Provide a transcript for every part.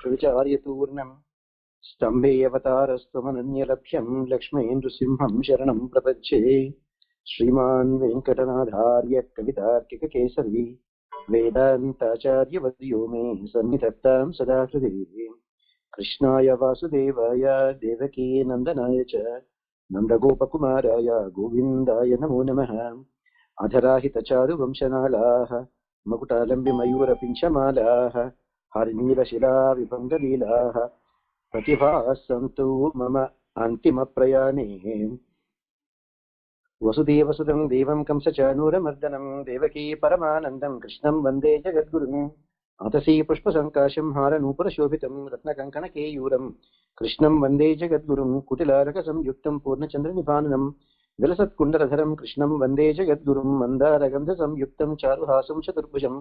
विचार्यतूर्णम् स्तम्भेऽवतारस्त्वमनन्यलक्ष्यं लक्ष्मीन्द्रसिंहं शरणं प्रपद्ये। श्रीमान् वेङ्कटनाथार्य कवितार्किककेसरी वेदान्ताचार्यवर्यो मे सन्निधत्तां सदा हृदि। कृष्णाय वासुदेवाय देवकीनन्दनाय च नन्दगोपकुमाराय गोविन्दाय नमो नमः। अधराहितचारुवंशनालाः मकुटालम्बिमयूरपिञ्चमालाः हरिनीलशिलाविभङ्गलीलाः प्रतिभाः सन्तु मम अन्तिमप्रयाणे। वसुदेवसुतं देवं कंसचाणूरमर्दनं देवकी परमानन्दं कृष्णं वन्दे जगद्गुरुम्। अतसी पुष्पसङ्काशं हारनूपुरशोभितं रत्नकङ्कणकेयूरं कृष्णं वन्दे जगद्गुरुं। कुटिलारकसंयुक्तं पूर्णचन्द्रनिभाननं विलसत्कुण्डलधरं कृष्णं वन्दे जगद्गुरुं। मन्दारगन्धसंयुक्तं चारुहासं चतुर्भुजं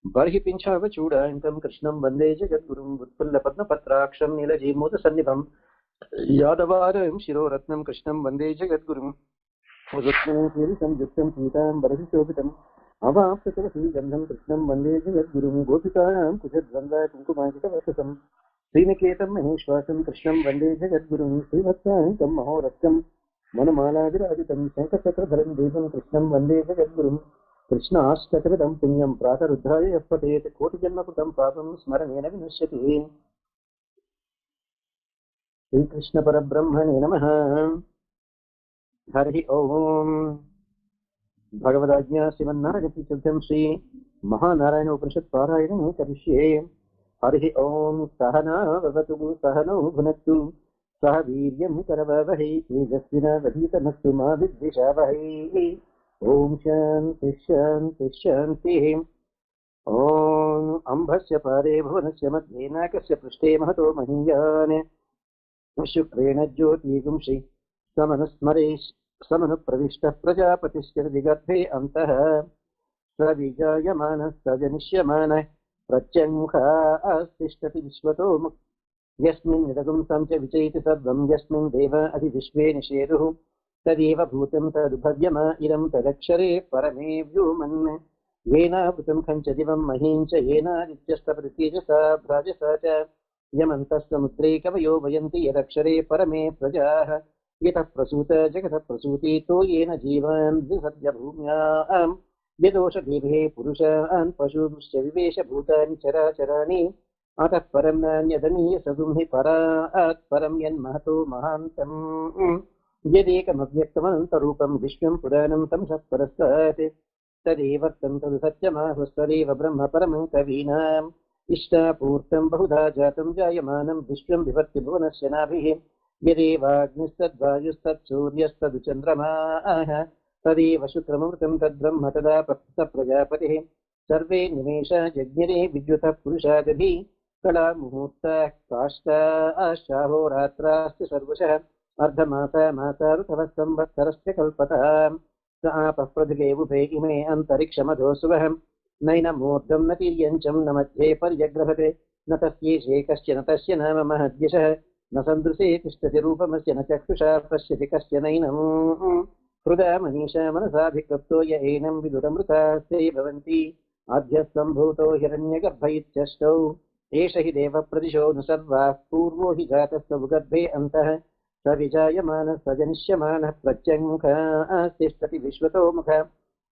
बर्हिपिञ्छावचूडाङ्कं कृष्णं वन्दे जगद्गुरुं। उत्फुल्लपद्मपत्राक्षं नीलजीमूतसन्निभं यादवारं शिरोरत्नं कृष्णं वन्दे जगद्गुरुं। संयुक्तं पीताम्बरशोभितम् अवाप्ततुलसीगन्धं कृष्णं वन्दे जगद्गुरुं। गोपिकानां कुशद्वन्द्वा कुङ्कुमाङ्कितवक्षसं श्रीनिकेतं महेश्वासं कृष्णं वन्दे जगद्गुरुं। श्रीवत्साङ्कं महोरक्तं मनमालाविराजितं शङ्खचक्रधरं देवं कृष्णं वन्दे जगद्गुरुं। कृष्णाष्टकविधं पुण्यं प्रातरुद्धाय यः पठेत् कोटिजन्मकृतं पापं स्मरणेन विनश्यति। श्रीकृष्णपरब्रह्मणे नमः। हरि ओम। भगवदाज्ञा श्रीमन्नारायणतीर्थं श्री महानारायण उपनिषत् पारायणं करिष्ये। हरि ओम। सहना भवतु सहनौ भुनक्तु सह वीर्यं करवावहै तेजस्विनावधीतमस्तु मा विद्विषावहै। ओम शान्ति शान्ति शान्तिः। ओम अम्भस्य पारे भुवनस्य मध्ये नाकस्य पृष्ठे महतो महीयान् शुक्रेण ज्योतिगुंषि समनुस्मरे समनुप्रविष्टः प्रजापतिश्चिरदिगर्भे अन्तः स विजायमानः स जनिष्यमानः प्रत्यङ्मुखास्तिष्ठति विश्वतो यस्मिन् निरगुंसं च विचैति सर्वं यस्मिन् देव अधिविश्वे निषेदुः तदेव भूतं तदुभव्यम इदं तदक्षरे परमे व्योमन्। येनावृतं खञ्च दिवं महीं च येनादित्यस्तपतितेजसा भ्राजसा च यमन्तः समुद्रे कवयो वयन्ति यदक्षरे परमे प्रजाः। यतः प्रसूत जगतः प्रसूतितो येन जीवान् द्विसद्य भूम्यां यदोषधीभिः पुरुषान् पशुश्च विवेश भूतानि चराचराणि अतः परं नान्यदनीय सगुं हि परात् परं यन्महतो महान्तम्। यदेकमव्यक्तमनन्तरूपं विश्वं पुराणं तं सत्परस्तात् तदेव तं तद् सत्यमाहुस्तदेव ब्रह्म परमं कवीनाम् इष्टापूर्तं बहुधा जातं जायमानं विश्वं विभक्ति भुवनस्य नाभिः यदेवाग्निस्तद्वायुस्तत्सूर्यस्तदुचन्द्रमाः तदेव शुक्रमृतं तद्ब्रह्म तदा प्रजापतिः। सर्वे निमेषा जज्ञरे विद्युतः पुरुषादधि कलामुहूर्ताः काष्ठाश्चाहोरात्राश्च सर्वशः अर्धमासा मासा ऋतवः संवत्सरस्य कल्पतः। स आपः पृथिवे उभे इमे अन्तरिक्षमधोऽसुवः नैनमूर्धं न तिर्यञ्चं न मध्ये पर्यग्रभते न तस्येषे कश्चन तस्य नाम महद्यशः न सन्दृशे तिष्ठति रूपमस्य न चक्षुषा पश्यति कश्चनैनं हृदा मनीषा मनसाभिक्लप्तो य एनं विदुरमृतास्ते भवन्ति आद्यः सम्भूतो हिरण्यगर्भ इत्यष्टौ एष हि देवप्रदिशो न सर्वाः पूर्वो हि जातः गर्भे अन्तः स विजायमानः स जनिष्यमानः प्रत्यङ्मुखः तिष्ठति विश्वतो मुखः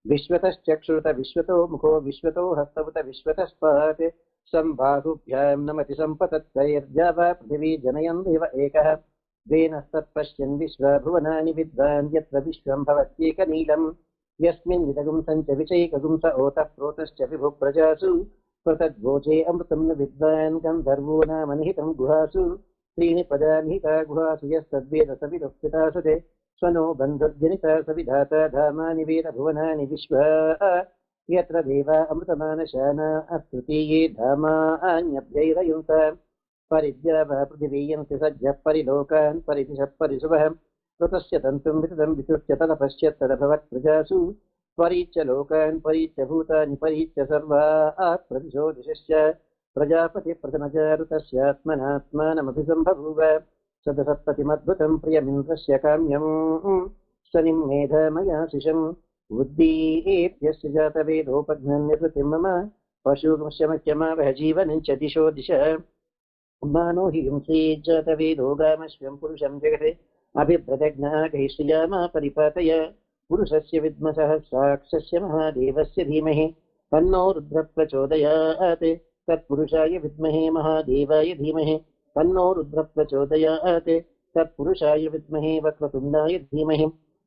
विश्वतश्चक्षुरुत विश्वतो मुखो विश्वतो हस्तवत विश्वतस्पात् सम्बाहुभ्यां नमति सम्पतत्तैर्द्यावा पृथिवी जनयन् देव एकः द्वेनस्तत्पश्यन् विश्वभुवनानि विद्वान् यत्र विश्वं भवत्येकनीलम् यस्मिन् विदगुंसं च विचैकगुंस ओतः प्रोतश्च विभुः प्रजासु प्रतद्वोचे अमृतं न विद्वान् गन्धर्वो नाम निहितं गुहासु त्रीणि पदानि हिता गुहासु यस्तद्वेद स विदुः पितासु ते स्वनो बन्धुर्जनिता सविधाता धामानि वेदभुवनानि विश्वा यत्र देवा अमृतमानशाना तृतीये धामान्यभ्यैरयुन्त परिद्यावा पृथिवीयन्ति सज्जः परिलोकान् परिदिशः परिशुभः कृतस्य तन्तुं विततं विसृत्य तदपश्यत् तदभवत् प्रजासु परीच्य लोकान् परीच्य भूतानि परीच्य सर्वाः प्रदिशो दिशश्च प्रजापतिः प्रथमचारुतस्यात्मनात्मानमभिसम्बभूव सदसत्पतिमद्भुतं प्रियमिन्द्रस्य काम्यं शनिं मेधमया शिशं बुद्धीप्यस्य जातवेदोपघ्नन्यकृतिं मम पशुगमश्यमख्यमावह जीवनं च दिशो दिश मानो हि हिंसी जातवेदोगामश्वं पुरुषं जगते अभिप्रदज्ञागैश्रियामा परिपातय पुरुषस्य विद्मसहस्राक्षस्य महादेवस्य धीमहि तन्नो रुद्रः प्रचोदयात् तत्पुरुषाय विद्महे महादेवाय धीमहि तन्नो रुद्रः प्रचोदयात् तत्पुरुषाय विद्महे वक्रतुण्डाय धीमहि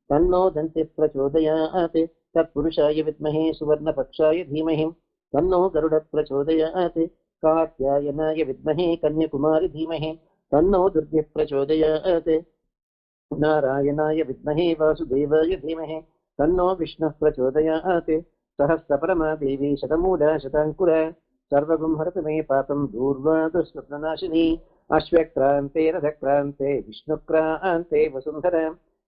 तन्नो दन्तिः प्रचोदयात् तत्पुरुषाय विद्महे सुवर्णपक्षाय धीमहि तन्नो गरुडः प्रचोदयात् कात्यायनाय विद्महे कन्याकुमारी धीमहि तन्नो दुर्गे प्रचोदयात् नारायणाय विद्महे वासुदेवाय धीमहि तन्नो विष्णुः प्रचोदयात् सहस्रपरमा देवी शतमूला शताङ्कुरा सर्वगुं हरतु मे पापं दूर्वा दुष्स्वप्ननाशिनी अश्वक्रान्ते रथक्रान्ते विष्णुक्रान्ते वसुन्धरा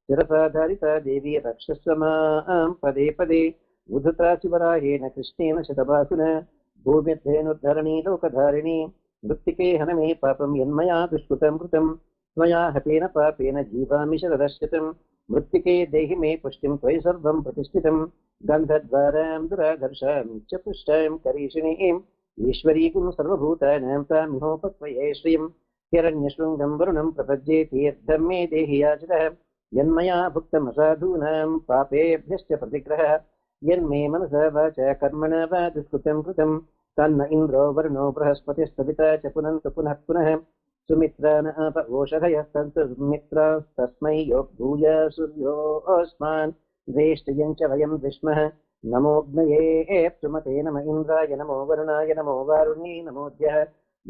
शिरसाधारिता देवी रक्षस्व मां पदे पदे उद्धता शिवरायेण कृष्णेन शतबाहुना भूम्यद्धेनुद्धरणी लोकधारिणी मृत्तिके हन मे पापं यन्मया दुष्कृतं कृतं त्वया हतेन पापेन जीवामि शरदश्यतं मृत्तिके देहि मे पुष्टिं त्वयि सर्वं प्रतिष्ठितं गन्धद्वारां दुराधर्षां च पुष्टां करीषिणीम् ईश्वरीकुं सर्वभूतानां तामिहोपत्वये श्रियं हिरण्यशृङ्गं वरुणं प्रपद्ये तीर्थं मे देहि याचितः यन्मया भुक्तमसाधूनां पापेभ्यश्च प्रतिग्रहः यन्मे मनसा वाचा कर्मणा वा दुष्कृतं कृतं तन्न इन्द्रो वरुणो बृहस्पतिस्तविता च पुनन्तु पुनः पुनः सुमित्रा न आप ओषधयः सन्तु सुमित्रास्तस्मै योग्भूय सूर्योऽस्मान् द्वेष्टियं च वयं विष्मः नमोऽग्नये सुमते नम इन्द्राय नमो वरुणाय नमो वारुण्यै नमोऽद्यः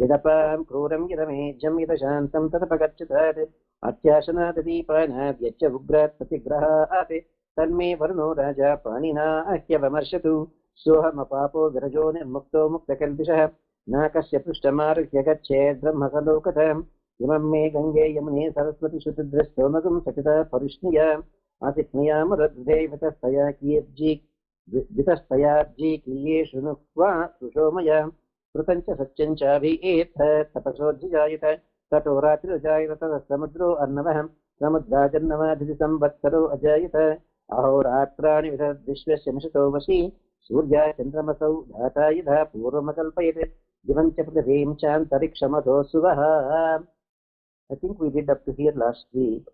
यदपां क्रूरं यदमेज्यं यदशान्तं तदपगच्छतात् अत्याशनाददीपानाद्यच्च उग्रात् प्रतिग्रहात् तन्मे वरुणो राजा पाणिना ह्यवमर्शतु सोऽहमपापो विरजो निर्मुक्तो मुक्तकल्पिषः नाकस्य पृष्ठमारुह्य गच्छेत् ब्रह्मकलोकथम् इमं मे गङ्गे यमुने सरस्वती शुतिद्रस्तोमगं सचिता परिष्णुया आतिक्ष्णयामुरद्ध्ये वितस्तया कीर्जी वितस्तयाब्जी शृणुक्वा सुषोमया कृतं च सत्यं चाभिएत्थ तपसोऽधिजायत ततो रात्रिरजायत ततः समुद्रो अर्णवः समुद्राजन्नवाधिति संवत्सरो अजायत अहोरात्राणि विश्वस्य मिषतो वशी सूर्याय चन्द्रमसौ धाता यथा पूर्वमकल्पयत् दिवं च पृथिवीं चान्तरिक्षमधो सुवः. I think we did up to here last week.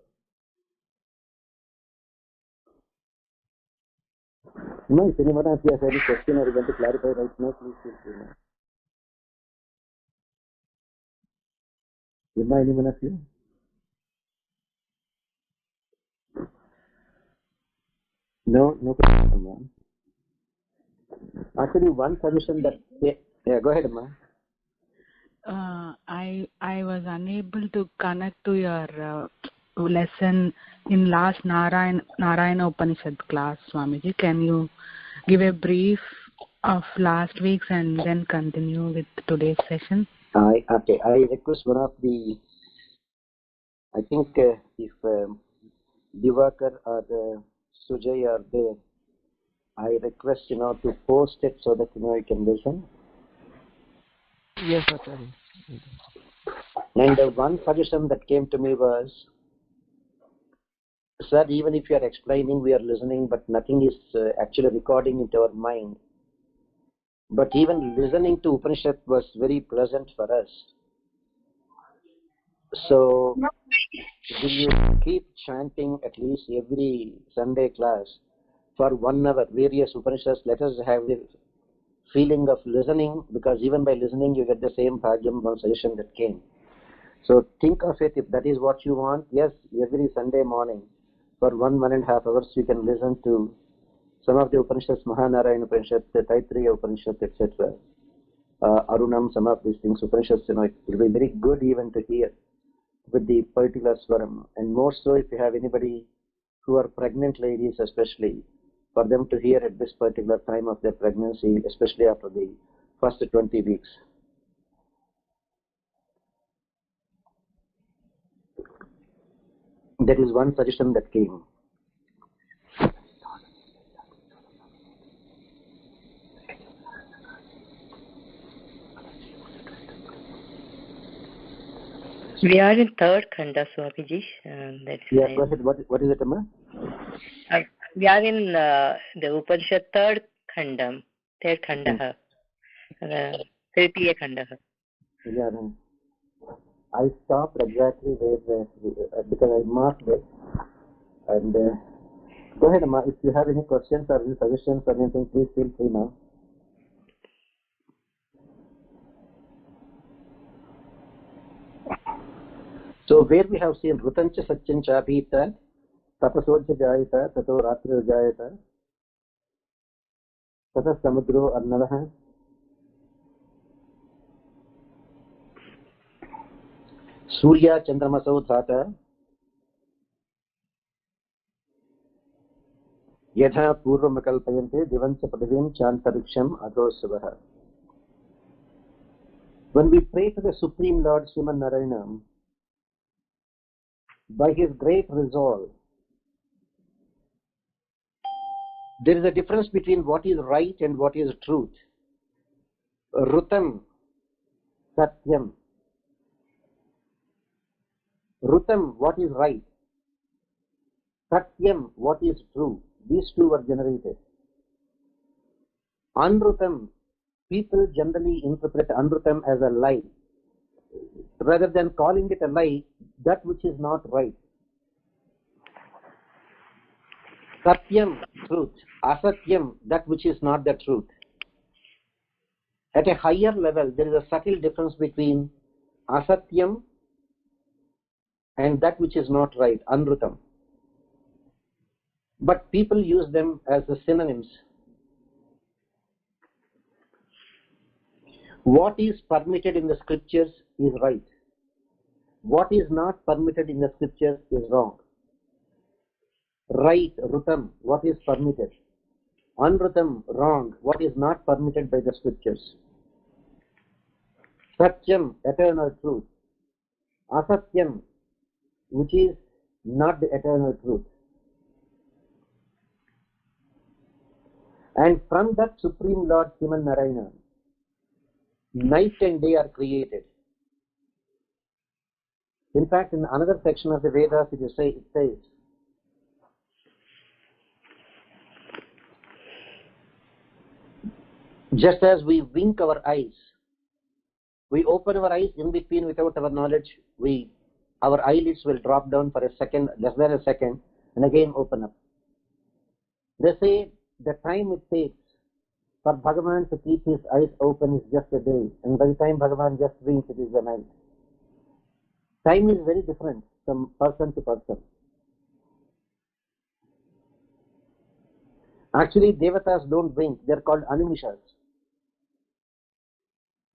No, if anyone has any question or you want to clarify right now, please feel free. Anyone of you? No question, ma'am. Actually, one suggestion that go ahead, ma'am. I was unable to connect to your lesson in last Narayana Upanishad class, Swamiji. Can you give a brief of last week's and then continue with today's session? I request one of the, I think if Divakar or Sujay are there, I request to post it so that you can listen. Yes, Acharya. And one suggestion that came to me was, sir, even if you are explaining, we are listening, but nothing is actually recording into our mind. But even listening to Upanishad was very pleasant for us. So, will you keep chanting at least every Sunday class for 1 hour, various Upanishads? Let us have the feeling of listening, because even by listening, you get the same bhagyam, one suggestion that came. So, think of it, if that is what you want, yes, every Sunday morning, for 1.5 hours, you can listen to some of the Upanishads, Mahanarayana Upanishad, the Taittiriya Upanishad, etc. Arunam, some of these things, Upanishads, it will be very good even to hear with the particular swaram. And more so if you have anybody who are pregnant ladies especially, for them to hear at this particular time of their pregnancy, especially after the first 20 weeks. That is one suggestion that came. We are in third khanda, Swamiji. Yeah, go ahead. What is it, Amma? We are in the Upanishad third khanda, Tritiya khanda. Yeah. I stopped exactly where because I marked it. And go ahead, Amma. If you have any questions or any suggestions or anything, please feel free now. So where we have seen Rutancha Satyancha Abhita, Tapasodja Jayata, Tato Ratri Jayata, Tata Samudro Arnavaha, Surya Chandramasau Dhata, Yatha Purvamakalpayante, Divancha Padavim Chantariksham Adhosavaha. When we pray to the Supreme Lord Sriman Narayana, by his great resolve, there is a difference between what is right and what is truth. Rutam, Satyam. Rutam, what is right. Satyam, what is true. These two were generated. Anrutam, people generally interpret Anrutam as a lie. Rather than calling it a lie, that which is not right. Satyam, truth. Asatyam, that which is not the truth. At a higher level, there is a subtle difference between Asatyam and that which is not right, Anrutam. But people use them as the synonyms. What is permitted in the scriptures is right. What is not permitted in the scriptures is wrong. Right, Rutam, what is permitted. Anrutam, wrong, what is not permitted by the scriptures. Satyam, eternal truth. Asatyam, which is not the eternal truth. And from that Supreme Lord Sriman Narayana, night and day are created. In fact, in another section of the Vedas, it says, just as we wink our eyes, we open our eyes in between without our knowledge, our eyelids will drop down for a second, less than a second, and again open up. They say the time it takes for Bhagavan to keep his eyes open is just a day, and by the time Bhagavan just winks, it is the night. Time is very different from person to person. Actually, Devatas don't wink, they are called Animishas.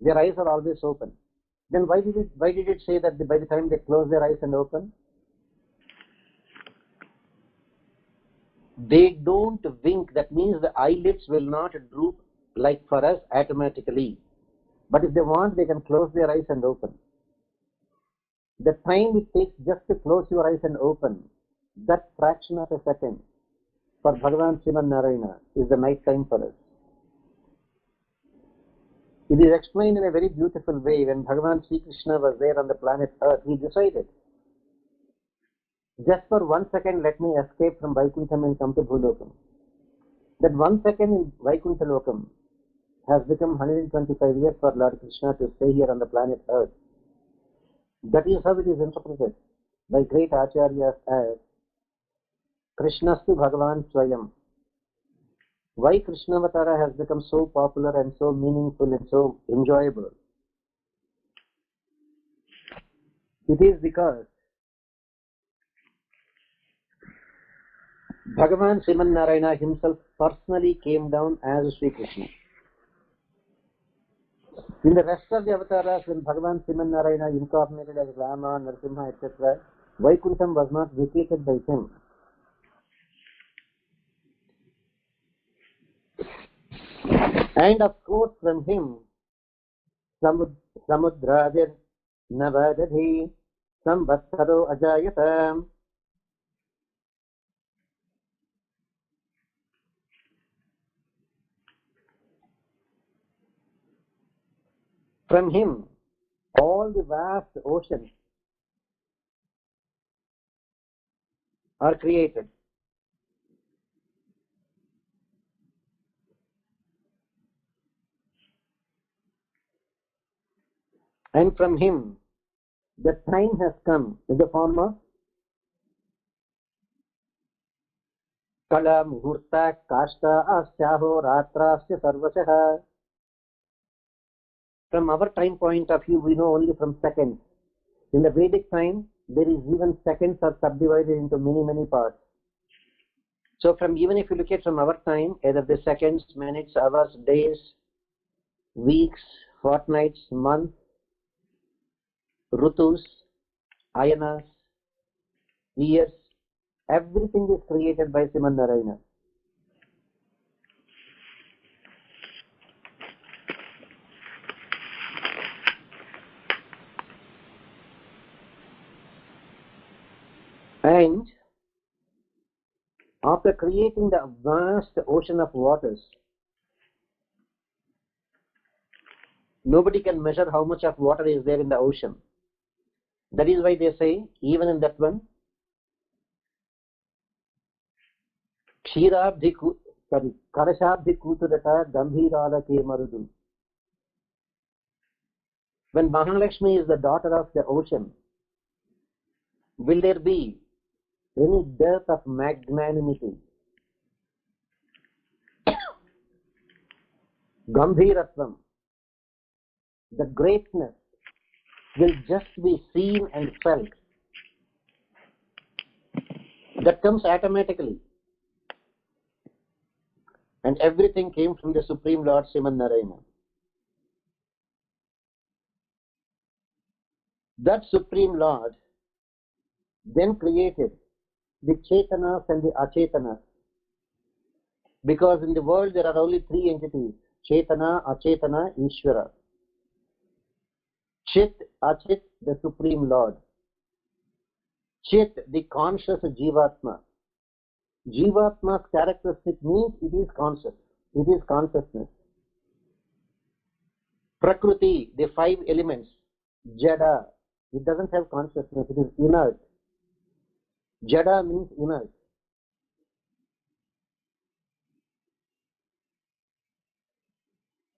Their eyes are always open. Then why did it say that by the time they close their eyes and open? They don't wink. That means the eyelids will not droop like for us automatically. But if they want, they can close their eyes and open. The time it takes just to close your eyes and open, that fraction of a second, for Bhagavan Sriman Narayana, is the night time for us. It is explained in a very beautiful way. When Bhagavan Sri Krishna was there on the planet Earth, he decided, just for 1 second, let me escape from Vaikuntham and come to Bhulokam. That 1 second in Vaikuntha Lokam has become 125 years for Lord Krishna to stay here on the planet Earth. That is how it is interpreted by great acharyas as Krishnastu Bhagavan Swayam. Why Krishnavatara has become so popular and so meaningful and so enjoyable? It is because Bhagavan Sriman Narayana himself personally came down as Sri Krishna. In the rest of the avatars, when Bhagavan Sriman Narayana incarnated as Rama, Narasimha, etc., Vaikuntham was not vacated by him. And of course, from him, Samudradir Navadadhi Samvatsaro Ajayata. From him, all the vast oceans are created. And from him, the time has come in the form of Kala, Muhurta, Kashta, Asyaho, Ratrasya, Sarvasha. From our time point of view, we know only from seconds. In the Vedic time, there is even seconds are subdivided into many, many parts. So from even if you look at from our time, either the seconds, minutes, hours, days, weeks, fortnights, months, rutus, ayanas, years, everything is created by Sriman Narayana. And after creating the vast ocean of waters, nobody can measure how much of water is there in the ocean. That is why they say, even in that one, Karashabdi Kuturata Gambhirala Ke Marudu. When Mahalakshmi is the daughter of the ocean, will there be any dearth of magnanimity? Gambhiratvam, the greatness, will just be seen and felt. That comes automatically. And everything came from the Supreme Lord Sriman Narayana. That Supreme Lord then created the Chetanas and the Achetanas. Because in the world there are only three entities: Chetana, Achetana, Ishvara. Chit, Achit, the Supreme Lord. Chit, the conscious Jivatma. Jivatma's characteristic means it is conscious. It is consciousness. Prakriti, the five elements. Jada, it doesn't have consciousness. It is inert. Jada means inert.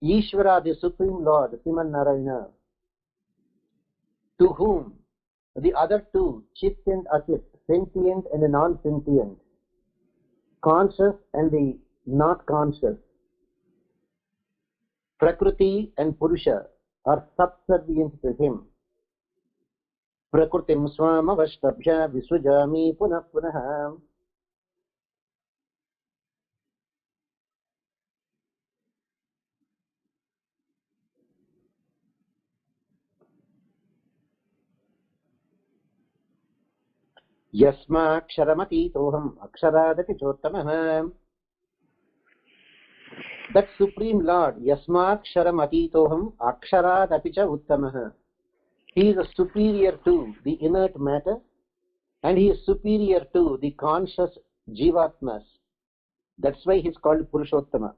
Ishvara, the Supreme Lord, Sriman Narayana, to whom the other two, Chit and Achit, sentient and non-sentient, conscious and the not conscious, Prakriti and Purusha, are subservient to him. Prakritim swamavashtabhya visujami punah punah. Yasmaksharamati-toham aksharadapi chottamah. That Supreme Lord, Yasmaksharamati-toham aksharadapi cha uttamah. He is superior to the inert matter and he is superior to the conscious Jivatmas. That's why he is called Purushottama.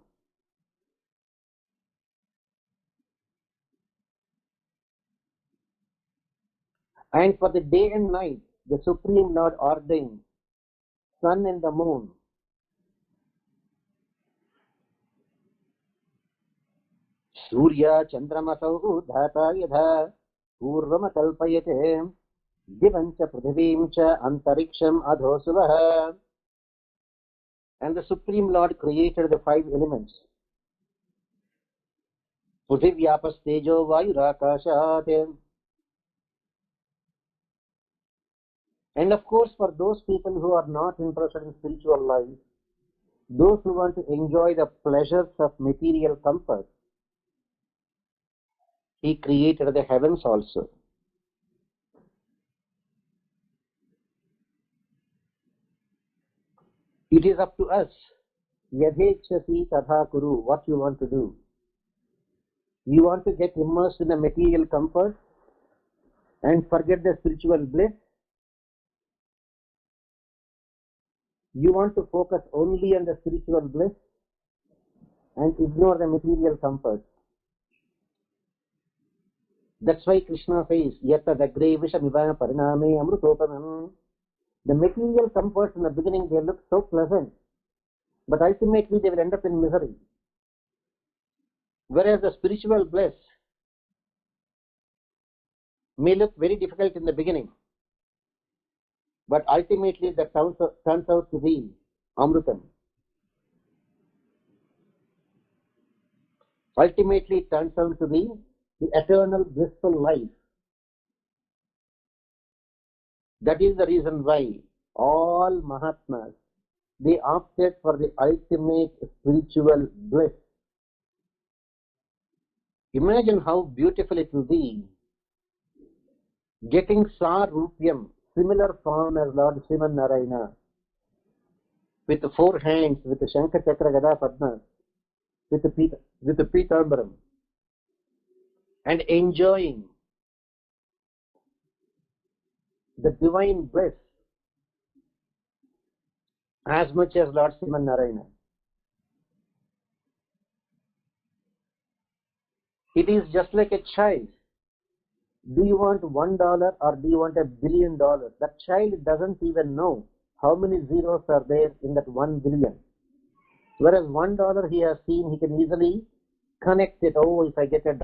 And for the day and night, the Supreme Lord ordained sun and the moon. Surya Chandramasau Dhata Yadha Purvama Kalpayate Divancha Prithivimcha Antariksham Adhosuvah. And the Supreme Lord created the five elements. Prithivyapas Tejo Vayurakashat. And of course, for those people who are not interested in spiritual life, those who want to enjoy the pleasures of material comfort, he created the heavens also. It is up to us. Yadhechasi tadha kuru, what you want to do. You want to get immersed in the material comfort and forget the spiritual bliss. You want to focus only on the spiritual bliss and ignore the material comfort. That's why Krishna says, Yata dagre vishamiva pariname amrutopanam. The material comforts in the beginning, they look so pleasant, but ultimately they will end up in misery. Whereas the spiritual bliss, may look very difficult in the beginning, but ultimately that turns out to be Amrutam. Ultimately it turns out to be the eternal blissful life. That is the reason why all Mahatmas, they opted for the ultimate spiritual bliss. Imagine how beautiful it will be getting Sarupyam, similar form as Lord Sriman Narayana, with the 4 hands, with the Shankha Chakra Gada Padma, with the Pitambaram, and enjoying the divine bliss as much as Lord Sriman Narayana. It is just like a child. Do you want $1 or do you want $1 billion? That child doesn't even know how many zeros are there in that 1 billion. Whereas $1 he has seen, he can easily connect it. Oh, if I get a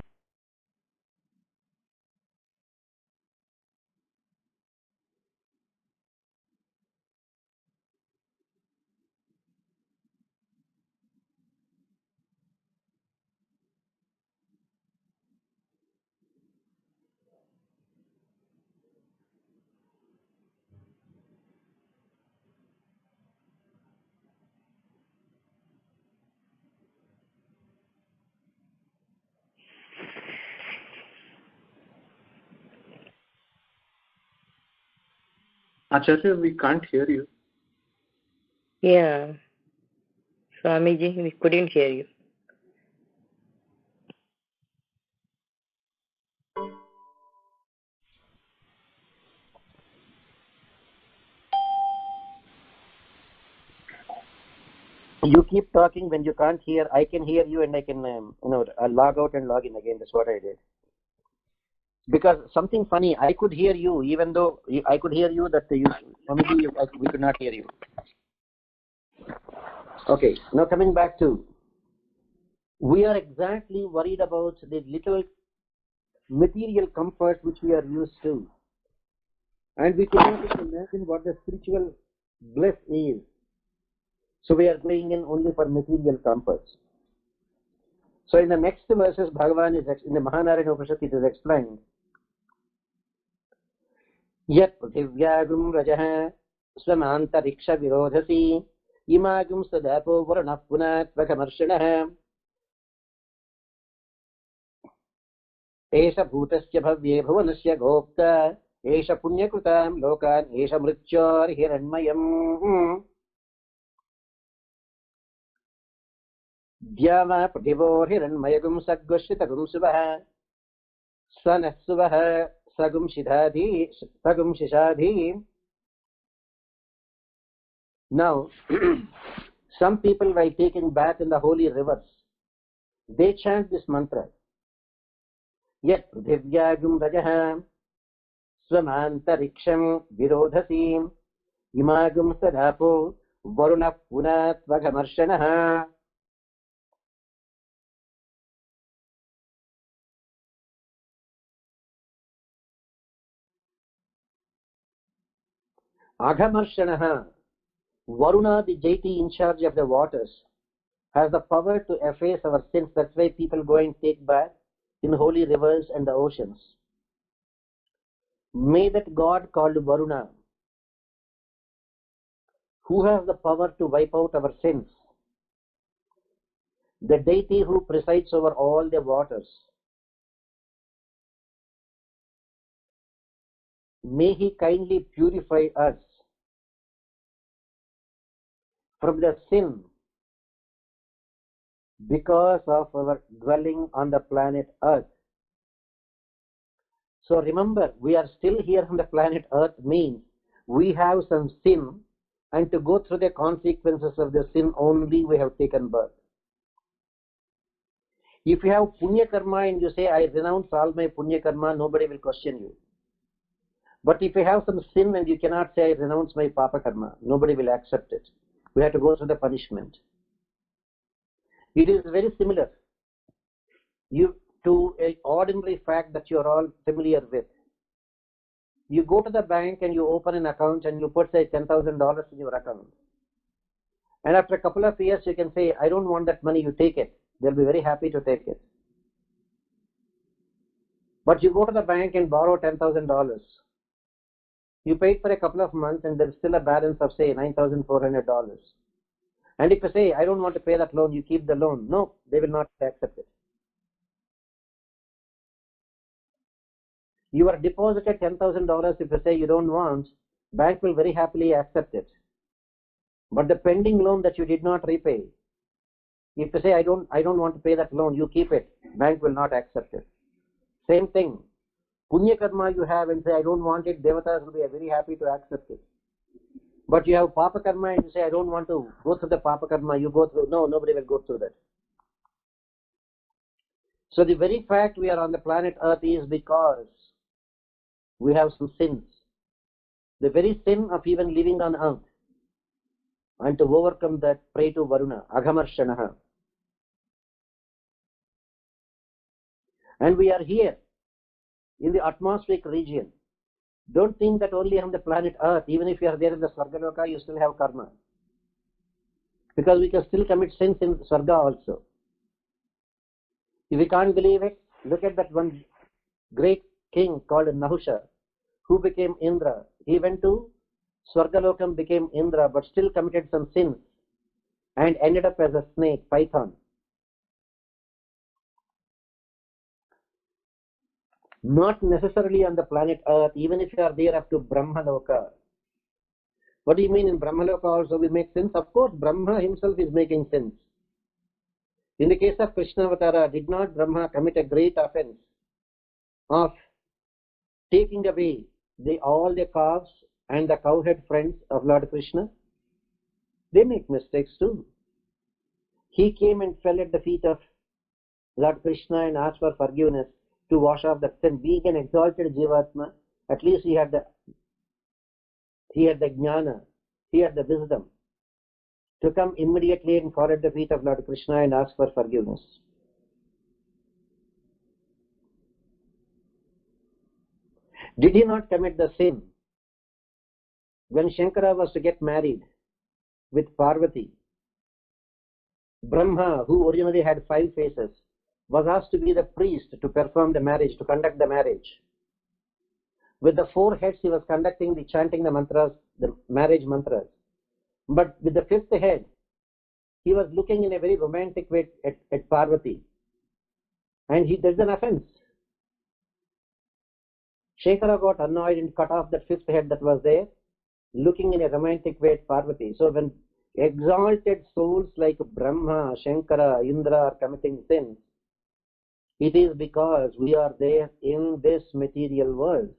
Acharya, we can't hear you. Yeah. Swamiji, we couldn't hear you. You keep talking when you can't hear. I can hear you, and I can log out and log in again. That's what I did. Because something funny, I could hear you, even though I could hear you, that we could not hear you. Okay, now coming back to, we are exactly worried about the little material comfort which we are used to, and we cannot even imagine what the spiritual bliss is. So we are going in only for material comforts. So in the next verses, Bhagavan is in the Mahanarayana Upanishad, it is explained. Yat prithivyaagum rajah swamantariksha virodhasi imagum sadapo varana punat vakamarshana esha bhutasya bhavye bhuvanasya gopta esha punyakrutam lokan esha mrityor hiranmayam Dhyava pradivor hiranmayagum sagvashitagum subah Sanasuvah sagum shishadhi. Now, some people, while taking bath in the holy rivers, they chant this mantra. Yat prithivyaagum rajah swamantariksham virodhasi imagum sadapo varuna punat vagamarshana. Aghamarshana, Varuna, the deity in charge of the waters, has the power to efface our sins. That's why people go and take bath in holy rivers and the oceans. May that God called Varuna, who has the power to wipe out our sins, the deity who presides over all the waters, may he kindly purify us from the sin because of our dwelling on the planet Earth. So remember, we are still here on the planet Earth means we have some sin, and to go through the consequences of the sin only we have taken birth. If you have punya karma and you say, I renounce all my punya karma, nobody will question you. But if you have some sin and you cannot say, I renounce my papa karma, nobody will accept it. We have to go through the punishment. It is very similar to an ordinary fact that you are all familiar with. You go to the bank and you open an account and you put, say, $10,000 in your account. And after a couple of years, you can say, I don't want that money, you take it. They'll be very happy to take it. But you go to the bank and borrow $10,000. You paid for a couple of months and there's still a balance of, say, $9,400. And if you say, I don't want to pay that loan, you keep the loan. No, they will not accept it. You are deposited $10,000. If you say you don't want, bank will very happily accept it. But the pending loan that you did not repay, if you say I don't want to pay that loan, you keep it. Bank will not accept it. Same thing. Punya karma you have and say I don't want it, devatas will be very happy to accept it. But you have papa karma and you say I don't want to go through the papa karma, you go through. No, nobody will go through that. So the very fact we are on the planet Earth is because we have some sins. The very sin of even living on Earth. And to overcome that, pray to Varuna, Aghamarshanaha. And we are here in the atmospheric region. Don't think that only on the planet Earth, even if you are there in the Swargaloka, you still have karma. Because we can still commit sins in Swarga also. If you can't believe it, look at that one great king called Nahusha, who became Indra. He went to Swargalokam, became Indra, but still committed some sins and ended up as a snake, python. Not necessarily on the planet Earth, even if you are there up to Brahmaloka. What do you mean in Brahmaloka also we make sins? Of course, Brahma himself is making sins. In the case of Krishna Avatara, did not Brahma commit a great offense of taking away all the calves and the cowhead friends of Lord Krishna? They make mistakes too. He came and fell at the feet of Lord Krishna and asked for forgiveness to wash off that sin. Being an exalted Jivatma, at least he had the jnana, he had the wisdom to come immediately and fall at the feet of Lord Krishna and ask for forgiveness. Did he not commit the sin when Shankara was to get married with Parvati? Brahma, who originally had 5 faces, was asked to be the priest to perform the marriage, to conduct the marriage. With the 4 heads, he was chanting the mantras, the marriage mantras. But with the 5th head, he was looking in a very romantic way at Parvati. And there's an offense. Shankara got annoyed and cut off that 5th head that was there, looking in a romantic way at Parvati. So when exalted souls like Brahma, Shankara, Indra are committing sins, it is because we are there in this material world.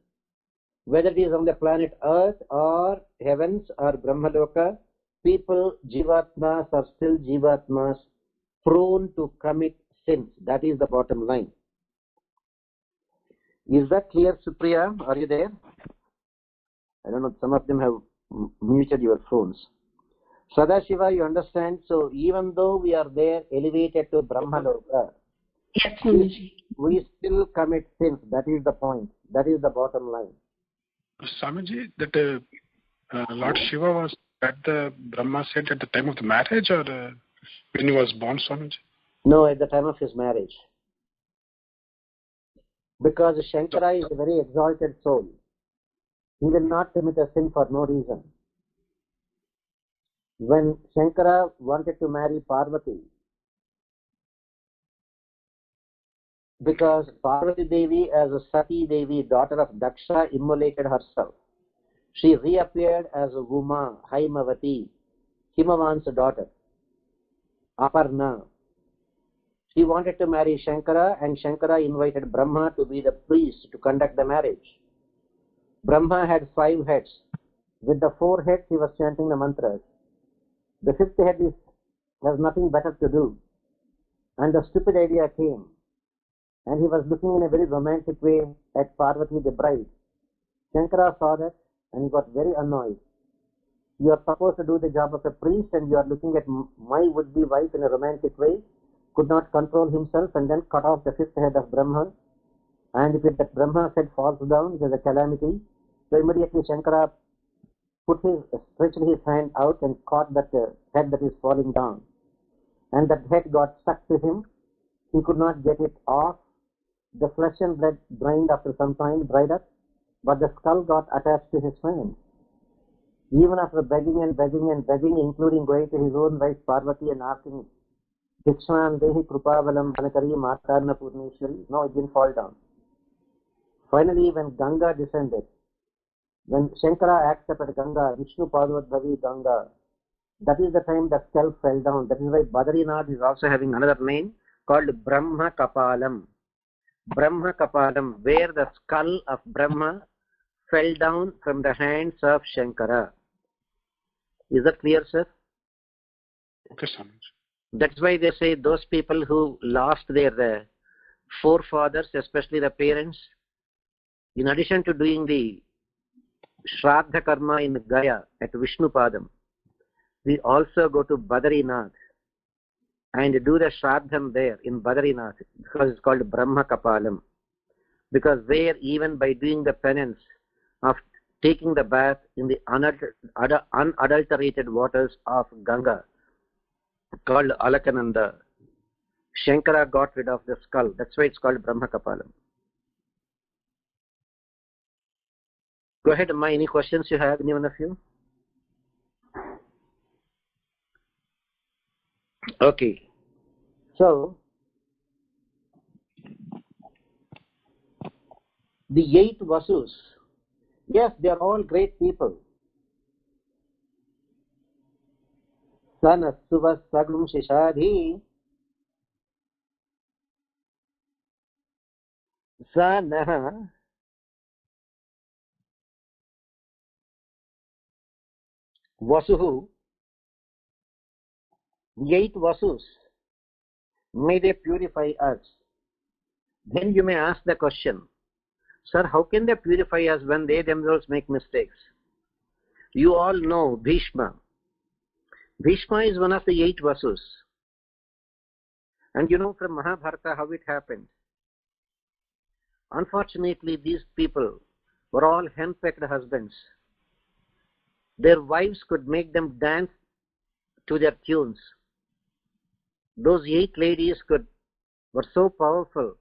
Whether it is on the planet Earth or heavens or Brahmaloka, people, Jivatmas, are still Jivatmas, prone to commit sins. That is the bottom line. Is that clear, Supriya? Are you there? I don't know, some of them have muted your phones. Sadashiva, you understand? So even though we are there elevated to Brahmaloka, yes, Swamiji, we still commit sins. That is the point. That is the bottom line. Swamiji, that Lord Shiva was at the Brahma said at the time of the marriage or when he was born, Swamiji? No, at the time of his marriage. Because Shankara is a very exalted soul. He will not commit a sin for no reason. When Shankara wanted to marry Parvati, because Parvati Devi, as a Sati Devi, daughter of Daksha, immolated herself. She reappeared as a Uma, Haimavati, Himavan's daughter, Aparna. She wanted to marry Shankara, and Shankara invited Brahma to be the priest to conduct the marriage. Brahma had 5 heads. With the 4 heads, he was chanting the mantras. The 5th head has nothing better to do. And the stupid idea came. And he was looking in a very romantic way at Parvati, the bride. Shankara saw that and he got very annoyed. You are supposed to do the job of a priest and you are looking at my would-be wife in a romantic way. Could not control himself and then cut off the 5th head of Brahma. And if that Brahma's head falls down, it is a calamity. So immediately Shankara stretched his hand out and caught that head that is falling down. And that head got stuck to him. He could not get it off. The flesh and blood drained after some time, dried up, but the skull got attached to his hand. Even after begging and begging and begging, including going to his own wife Parvati and asking, Dikshman Dehi Krupavalam Banakari Matarna Purneshwari, no, it didn't fall down. Finally, when Ganga descended, when Shankara accepted Ganga, Vishnu Padavadbhavi Ganga, that is the time the skull fell down. That is why Badrinath is also having another name called Brahma Kapalam. Brahma Kapalam, where the skull of Brahma fell down from the hands of Shankara. Is that clear, sir? Okay, Swamiji. That's why they say those people who lost their forefathers, especially the parents, in addition to doing the Shraddha Karma in Gaya at Vishnu Padam, we also go to Badrinath and do the Shraddham there in Badrinath, because it's called Brahma Kapalam. Because there, even by doing the penance of taking the bath in the unadulterated waters of Ganga, called Alakananda, Shankara got rid of the skull. That's why it's called Brahma Kapalam. Go ahead, Amma. Any questions you have, any one of you? Okay. So, the 8 Vasus, yes, they are all great people. Sana Suvas Sagum Shishadhi Sana Vasuhu, the 8 Vasus, may they purify us. Then you may ask the question, sir, how can they purify us when they themselves make mistakes? You all know Bhishma. Bhishma is one of the 8 Vasus. And you know from Mahabharata how it happened. Unfortunately, these people were all henpecked husbands. Their wives could make them dance to their tunes. Those 8 ladies were so powerful,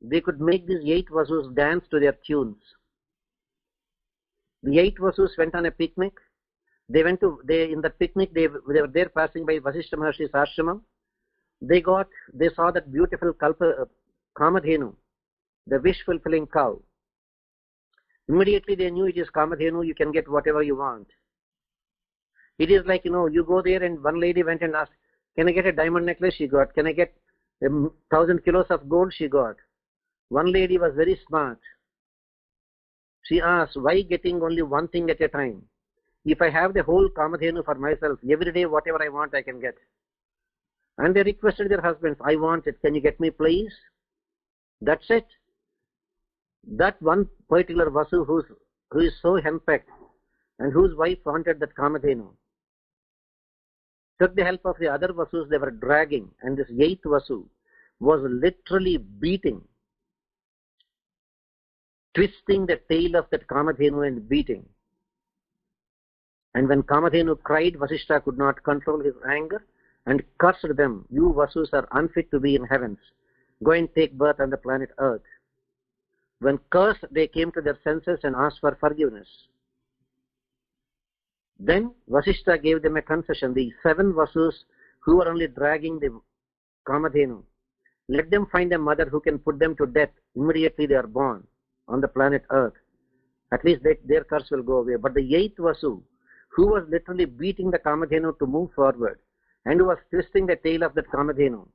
they could make these 8 Vasus dance to their tunes. The 8 Vasus went on a picnic. In the picnic, they were there passing by Vasishtha Maharshi's ashramam. They saw that beautiful Kamadhenu, the wish-fulfilling cow. Immediately they knew it is Kamadhenu, you can get whatever you want. It is like, you go there and one lady went and asked, can I get a diamond necklace? She got. Can I get 1,000 kilos of gold? She got. One lady was very smart. She asked, why getting only one thing at a time? If I have the whole Kamadhenu for myself, every day whatever I want I can get. And they requested their husbands, I want it, can you get me please? That's it. That one particular Vasu who is so henpecked and whose wife wanted that Kamadhenu, took the help of the other Vasus they were dragging, and this 8th Vasu was literally beating, twisting the tail of that Kamadhenu and beating. And when Kamadhenu cried, Vasishtha could not control his anger and cursed them. You Vasus are unfit to be in heavens. Go and take birth on the planet Earth. When cursed, they came to their senses and asked for forgiveness. Then Vasishtha gave them a concession. The 7 Vasus who were only dragging the Kamadhenu, let them find a mother who can put them to death immediately they are born on the planet Earth. At least their curse will go away. But the 8th Vasu, who was literally beating the Kamadhenu to move forward, and who was twisting the tail of that Kamadhenu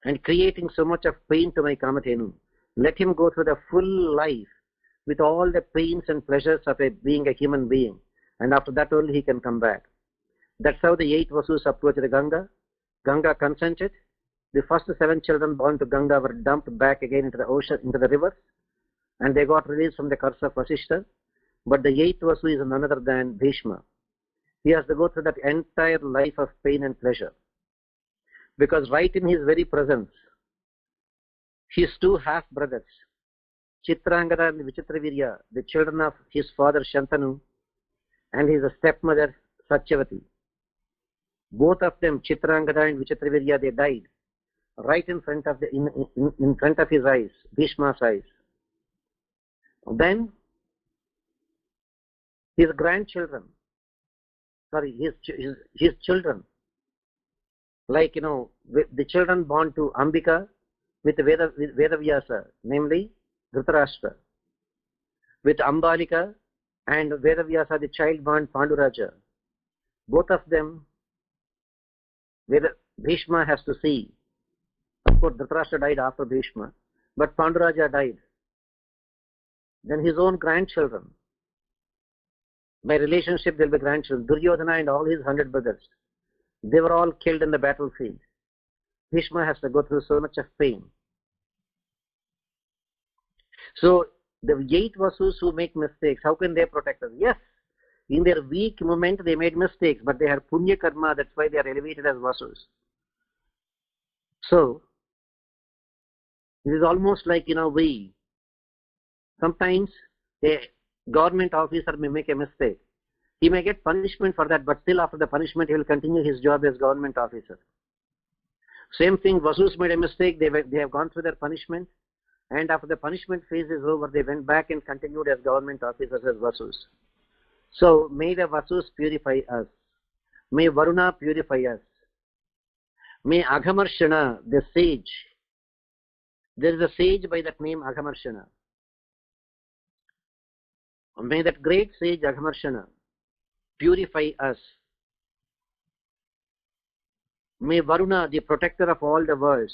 and creating so much of pain to my Kamadhenu, let him go through the full life with all the pains and pleasures of being a human being, and after that only he can come back. That's how the 8 Vasus approached the Ganga. Ganga consented. The first 7 children born to Ganga were dumped back again into the ocean, into the rivers, and they got released from the curse of Vasishtha. But the 8th Vasu is none other than Bhishma. He has to go through that entire life of pain and pleasure. Because right in his very presence, his 2 half-brothers, Chitrangada and Vichitravirya, the children of his father Shantanu and his stepmother Satyavati. Both of them, Chitrangada and Vichitravirya, they died right in front of in front of his eyes, Bhishma's eyes. Then his grandchildren, sorry, his children, like the children born to Ambika with Vedavyasa, namely Dhritarashtra, with Ambalika and Vedavyasa, the child born Panduraja. Both of them, Bhishma has to see. Of course, Dhritarashtra died after Bhishma, but Panduraja died. Then his own grandchildren, by relationship they'll be grandchildren, Duryodhana and all his 100 brothers, they were all killed in the battlefield. Bhishma has to go through so much of pain. So the 8 Vasus who make mistakes, how can they protect us? Yes, in their weak moment they made mistakes, but they had punya karma, that's why they are elevated as Vasus. So it is almost like we sometimes a government officer may make a mistake. He may get punishment for that, but still after the punishment he will continue his job as government officer. Same thing, Vasus made a mistake, they have gone through their punishment, and after the punishment phase is over, they went back and continued as government officers as Vasus. So may the Vasus purify us. May Varuna purify us. May Aghamarshana, the sage, there is a sage by that name Aghamarshana. May that great sage Aghamarshana purify us. May Varuna, the protector of all the worlds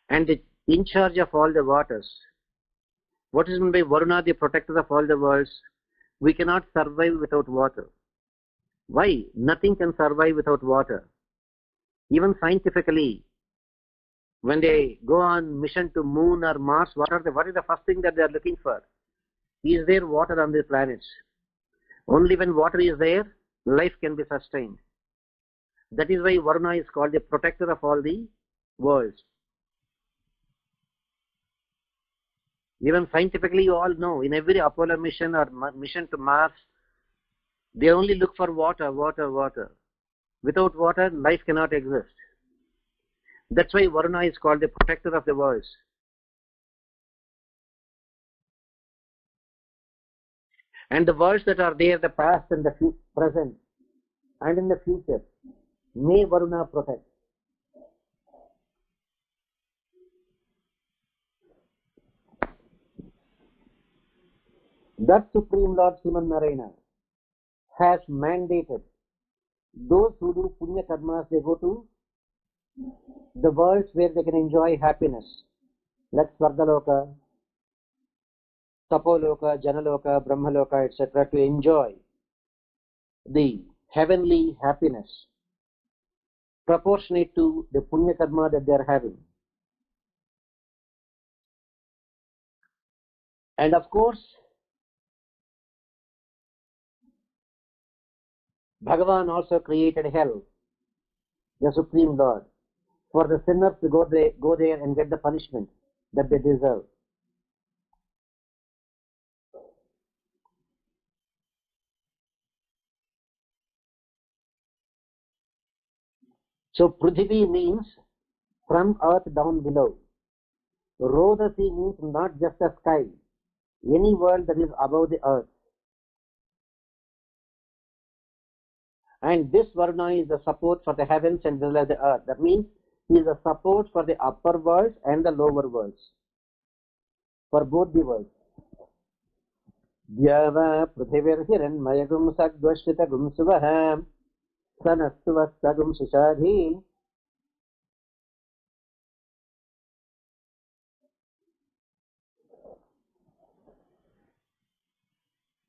and in charge of all the waters. What is meant by Varuna, the protector of all the worlds? We cannot survive without water. Why? Nothing can survive without water. Even scientifically, when they go on mission to Moon or Mars, what is the first thing that they are looking for? Is there water on the planets? Only when water is there, life can be sustained. That is why Varuna is called the protector of all the worlds. Even scientifically, you all know, in every Apollo mission or mission to Mars, they only look for water, water, water. Without water, life cannot exist. That's why Varuna is called the protector of the worlds. And the worlds that are there, the past and the present, and in the future, may Varuna protect. That Supreme Lord Sriman Narayana has mandated those who do punya karmas, they go to the worlds where they can enjoy happiness, like Svardaloka, Tapoloka, Janaloka, Brahmaloka, etc., to enjoy the heavenly happiness proportionate to the punya karma that they are having. And of course, Bhagavan also created hell, the Supreme Lord, for the sinners to go there and get the punishment that they deserve. So Prithvi means from earth down below. Rodasi means not just the sky, any world that is above the earth. And this Varuna is the support for the heavens and below the earth. That means he is the support for the upper worlds and the lower worlds, for both the worlds. Dyava Prithivir Hiranmayagum Sagdvashitagum Suvaham Sanastuvastagum Shishadhi.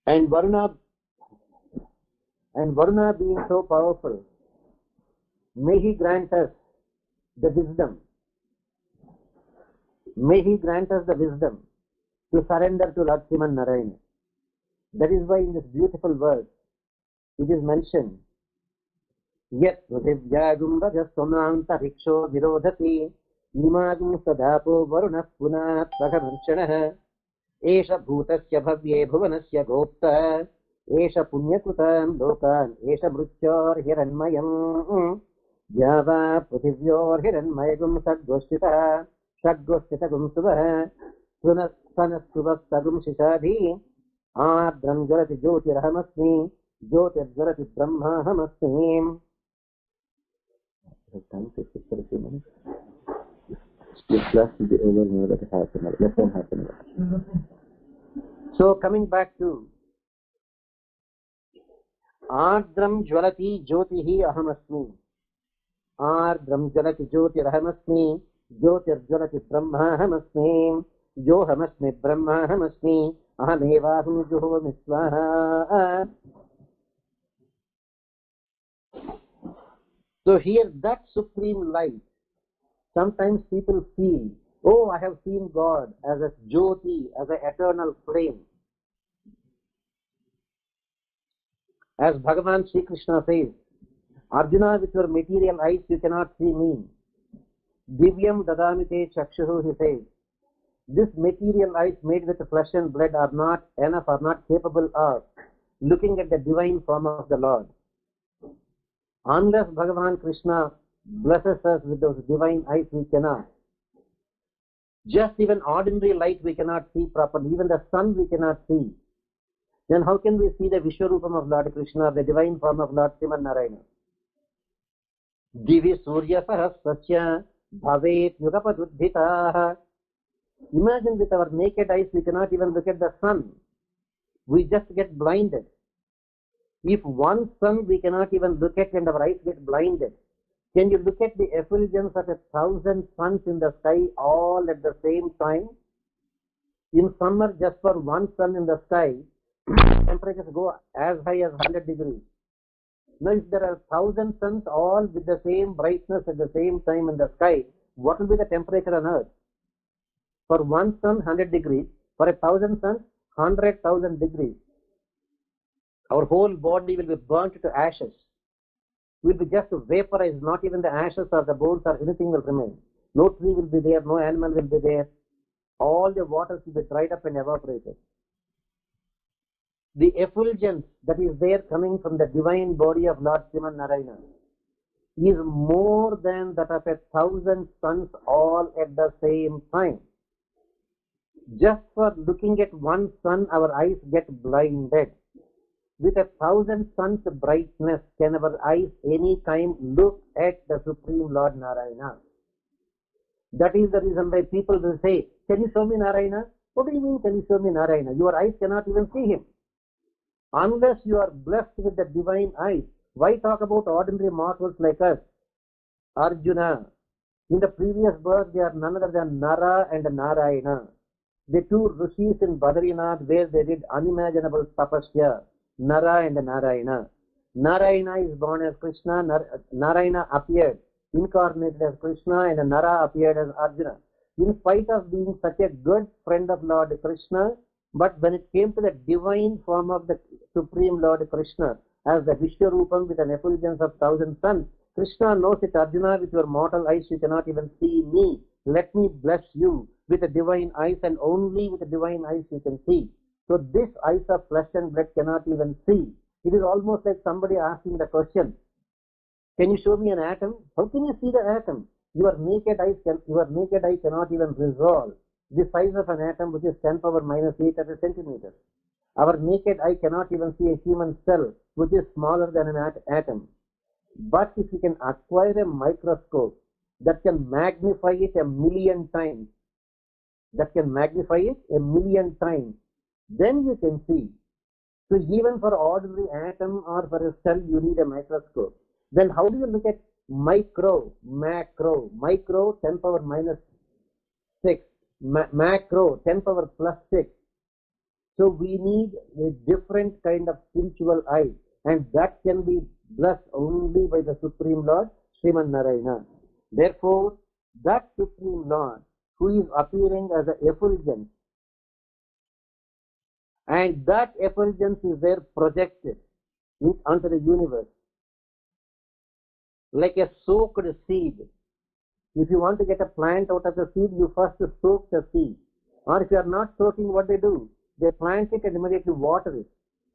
And Varuna being so powerful, may he grant us the wisdom. May he grant us the wisdom to surrender to Lord Sriman Narayana. That is why in this beautiful verse it is mentioned, Yat Prithivya Gumbhaja Sonanta Riksho Virodhati इमागं सदापो वरुणः पुनः प्रथमर्षणः एष भूतस्य भव्ये भुवनस्य गोप्ता एष पुण्यकृतान् लोकान् एष मृत्योर्हिरण्मयम् द्यावा पृथिव्योर्हिरण्मयगुं षड्गोष्ठितगुं सुवः स्तनस्तुवस्तगुं शिशाधि आर्द्रं ज्वलति ज्योतिरहमस्मि ज्योतिर्ज्वलति ब्रह्माहमस्मि. This class will be over in another half an hour, less than half an hour. So coming back to Ardram Jvalati Jyotihi Ahamasmi. Ardram Jvalati Jyotirahamismi Jyotirjvalati Brahmahamasmi Yohamasmi Brahmahamasmi Ahamevaham Juhovami Swaha. So here that supreme light, sometimes people feel, oh, I have seen God as a Jyoti, as an eternal flame. As Bhagavan Sri Krishna says, Arjuna, with your material eyes you cannot see me. Divyam dadamite chakshuhu, he says. This material eyes made with flesh and blood are not enough, are not capable of looking at the divine form of the Lord. Unless Bhagavan Krishna blesses us with those divine eyes, we cannot. Just even ordinary light we cannot see properly. Even the sun we cannot see. Then how can we see the Vishwarupam of Lord Krishna, the divine form of Lord Sriman Narayana? Divi Surya Sahasrasya Bhavet Yugapaduddhitaha. Imagine with our naked eyes we cannot even look at the sun. We just get blinded. If one sun we cannot even look at and our eyes get blinded, can you look at the effulgence of 1,000 suns in the sky all at the same time? In summer, just for one sun in the sky, temperatures go as high as 100 degrees. Now, if there are 1,000 suns all with the same brightness at the same time in the sky, what will be the temperature on Earth? For one sun, 100 degrees. For 1,000 suns, 100,000 degrees. Our whole body will be burnt to ashes. Will be just vaporized. Not even the ashes or the bones or anything will remain. No tree will be there. No animal will be there. All the waters will be dried up and evaporated. The effulgence that is there coming from the divine body of Lord Sriman Narayana is more than that of 1,000 suns all at the same time. Just for looking at one sun, our eyes get blinded. With 1,000 suns brightness, can our eyes any time look at the Supreme Lord Narayana? That is the reason why people will say, can you show me Narayana? What do you mean, can you show me Narayana? Your eyes cannot even see him. Unless you are blessed with the divine eyes, why talk about ordinary mortals like us? Arjuna, in the previous birth, they are none other than Nara and Narayana. The two rishis in Badrinath where they did unimaginable tapasya, Nara and Narayana. Narayana is born as Krishna, Narayana appeared, incarnated as Krishna, and Nara appeared as Arjuna. In spite of being such a good friend of Lord Krishna, but when it came to the divine form of the Supreme Lord Krishna, as the Vishwarupam with an effulgence of 1,000 suns, Krishna knows it, Arjuna, with your mortal eyes you cannot even see me. Let me bless you with the divine eyes, and only with the divine eyes you can see. So this eyes of flesh and blood cannot even see. It is almost like somebody asking the question, can you show me an atom? How can you see the atom? Your naked eye cannot even resolve the size of an atom, which is 10 power minus 8 at a centimeter. Our naked eye cannot even see a human cell, which is smaller than an atom. But if you can acquire a microscope that can magnify it 1,000,000 times, then you can see. So even for ordinary atom or for a cell, you need a microscope. Then how do you look at micro, macro? Micro, 10 power minus 6. Macro, 10 power plus 6. So we need a different kind of spiritual eye, and that can be blessed only by the Supreme Lord, Sriman Narayana. Therefore, that Supreme Lord, who is appearing as an effulgence, and that effulgence is there projected onto the universe, like a soaked seed If you want to get a plant out of the seed, you first soak the seed. Or if you are not soaking, what they do? They plant it and immediately water it.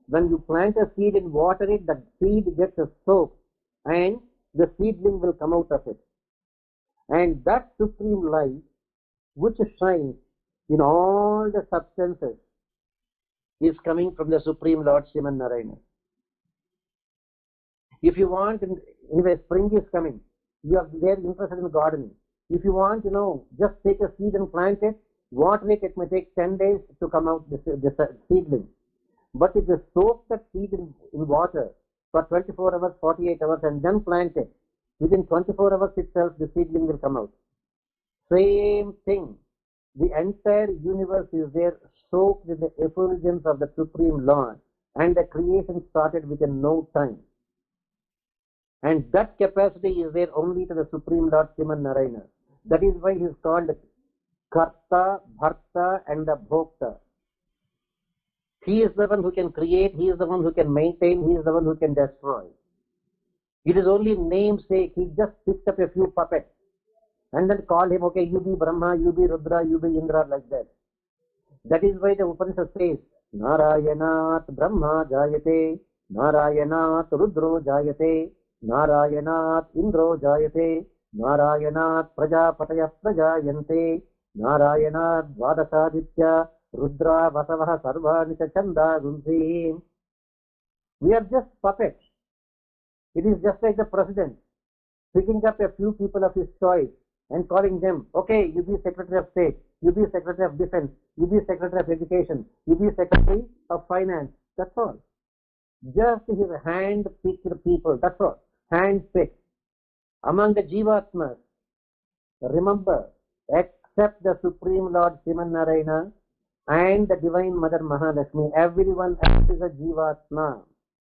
When you plant a seed and water it, the seed gets soaked and the seedling will come out of it. And that supreme light, which shines in all the substances, is coming from the Supreme Lord Sriman Narayana. If you want, anyway, spring is coming. You are there interested in gardening. If you want, just take a seed and plant it, water it. It may take 10 days to come out this seedling. But if you soak that seed in water for 24 hours, 48 hours, and then plant it, within 24 hours itself, the seedling will come out. Same thing. The entire universe is there, soaked in the effulgence of the Supreme Lord, and the creation started within no time. And that capacity is there only to the Supreme Lord Sriman Narayana. That is why he is called Karta, Bharta, and the Bhokta. He is the one who can create, he is the one who can maintain, he is the one who can destroy. It is only namesake. He just picked up a few puppets and then called him, okay, you be Brahma, you be Rudra, you be Indra, like that. That is why the Upanishad says, Narayanat Brahma Jayate, Narayanat Rudro Jayate, Narayanat Indro Jayate, Narayanat Prajapataya Prajayante, Narayanat Dvadasaditya, Rudra Vasavaha Sarvani Chanda Gunsi. We are just puppets. It is just like the president picking up a few people of his choice and calling them, okay, you be Secretary of State, you be Secretary of Defense, you be Secretary of Education, you be Secretary of Finance. That's all. Just his hand-picked people. That's all. Hand-picked. Among the Jivatmas, remember, except the Supreme Lord Sriman Narayana and the Divine Mother Mahalakshmi, everyone else is a Jivatma.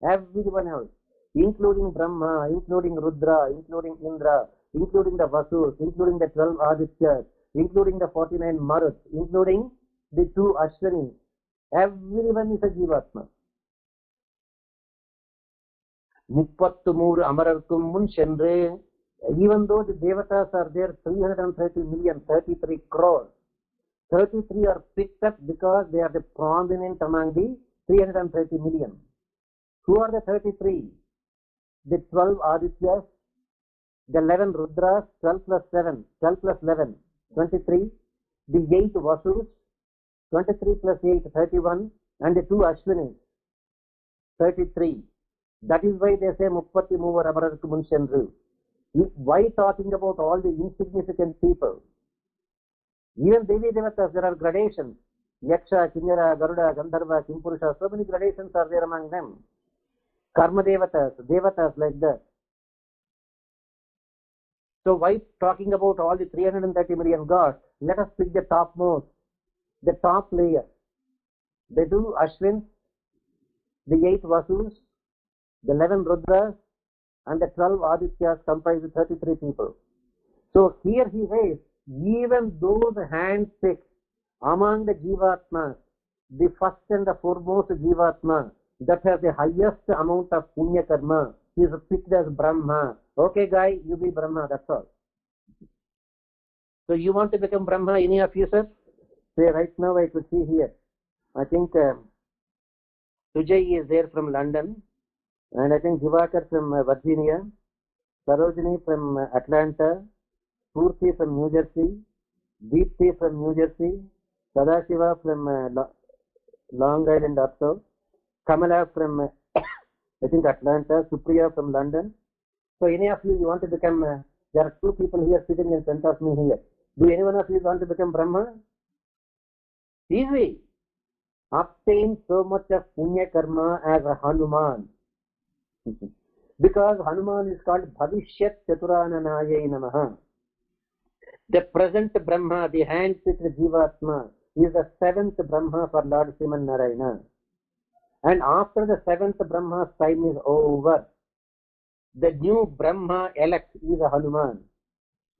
Everyone else, including Brahma, including Rudra, including Indra, including the Vasus, including the 12 Adityas, including the 49 Maruts, including the 2 Ashwanis. Everyone is a Jivatma. Muppattumur Amararkum Mun Shendre. Even though the Devatas are there, 330 million, 33 crores. 33 are picked up because they are the prominent among the 330 million. Who are the 33? The 12 Adityas, the 11 Rudras, 12 plus 7, 12 plus 11, 23, the 8 Vasus, 23 plus 8, 31, and the 2 Ashwinis, 33. That is why they say Muppatti Mover Amararku Munshendru. Why talking about all the insignificant people? Even Devi Devatas, there are gradations. Yaksha, Kinnara, Garuda, Gandharva, Kimpurusha, so many gradations are there among them. Karma Devatas like that. So why talking about all the 330 million gods? Let us pick the topmost, the top layer. They do Ashwins, the 8 Vasus, the 11 Rudras, and the 12 Adityas comprise the 33 people. So here he says, even those hand-picked among the Jivatmas, the first and the foremost Jivatma, that has the highest amount of Punya Karma, is picked as Brahma. Okay, guy, you be Brahma, that's all. So you want to become Brahma, any of you, sir? Say, right now I could see here. I think Sujay is there from London, and I think Jivakar from Virginia, Sarojini from Atlanta, Purti from New Jersey, Deepti from New Jersey, Sadashiva from Long Island also, Kamala from I think Atlanta, Supriya from London. So any of you want to become, there are 2 people here sitting in front of me here. Do any one of you want to become Brahma? Easy. Obtain so much of Punya Karma as a Hanuman. Because Hanuman is called Bhavishyat Chaturananayai Namaha. The present Brahma, the hand-picked Jivatma, is the 7th Brahma for Lord Sriman Narayana. And after the 7th Brahma's time is over, the new Brahma elect is a Hanuman.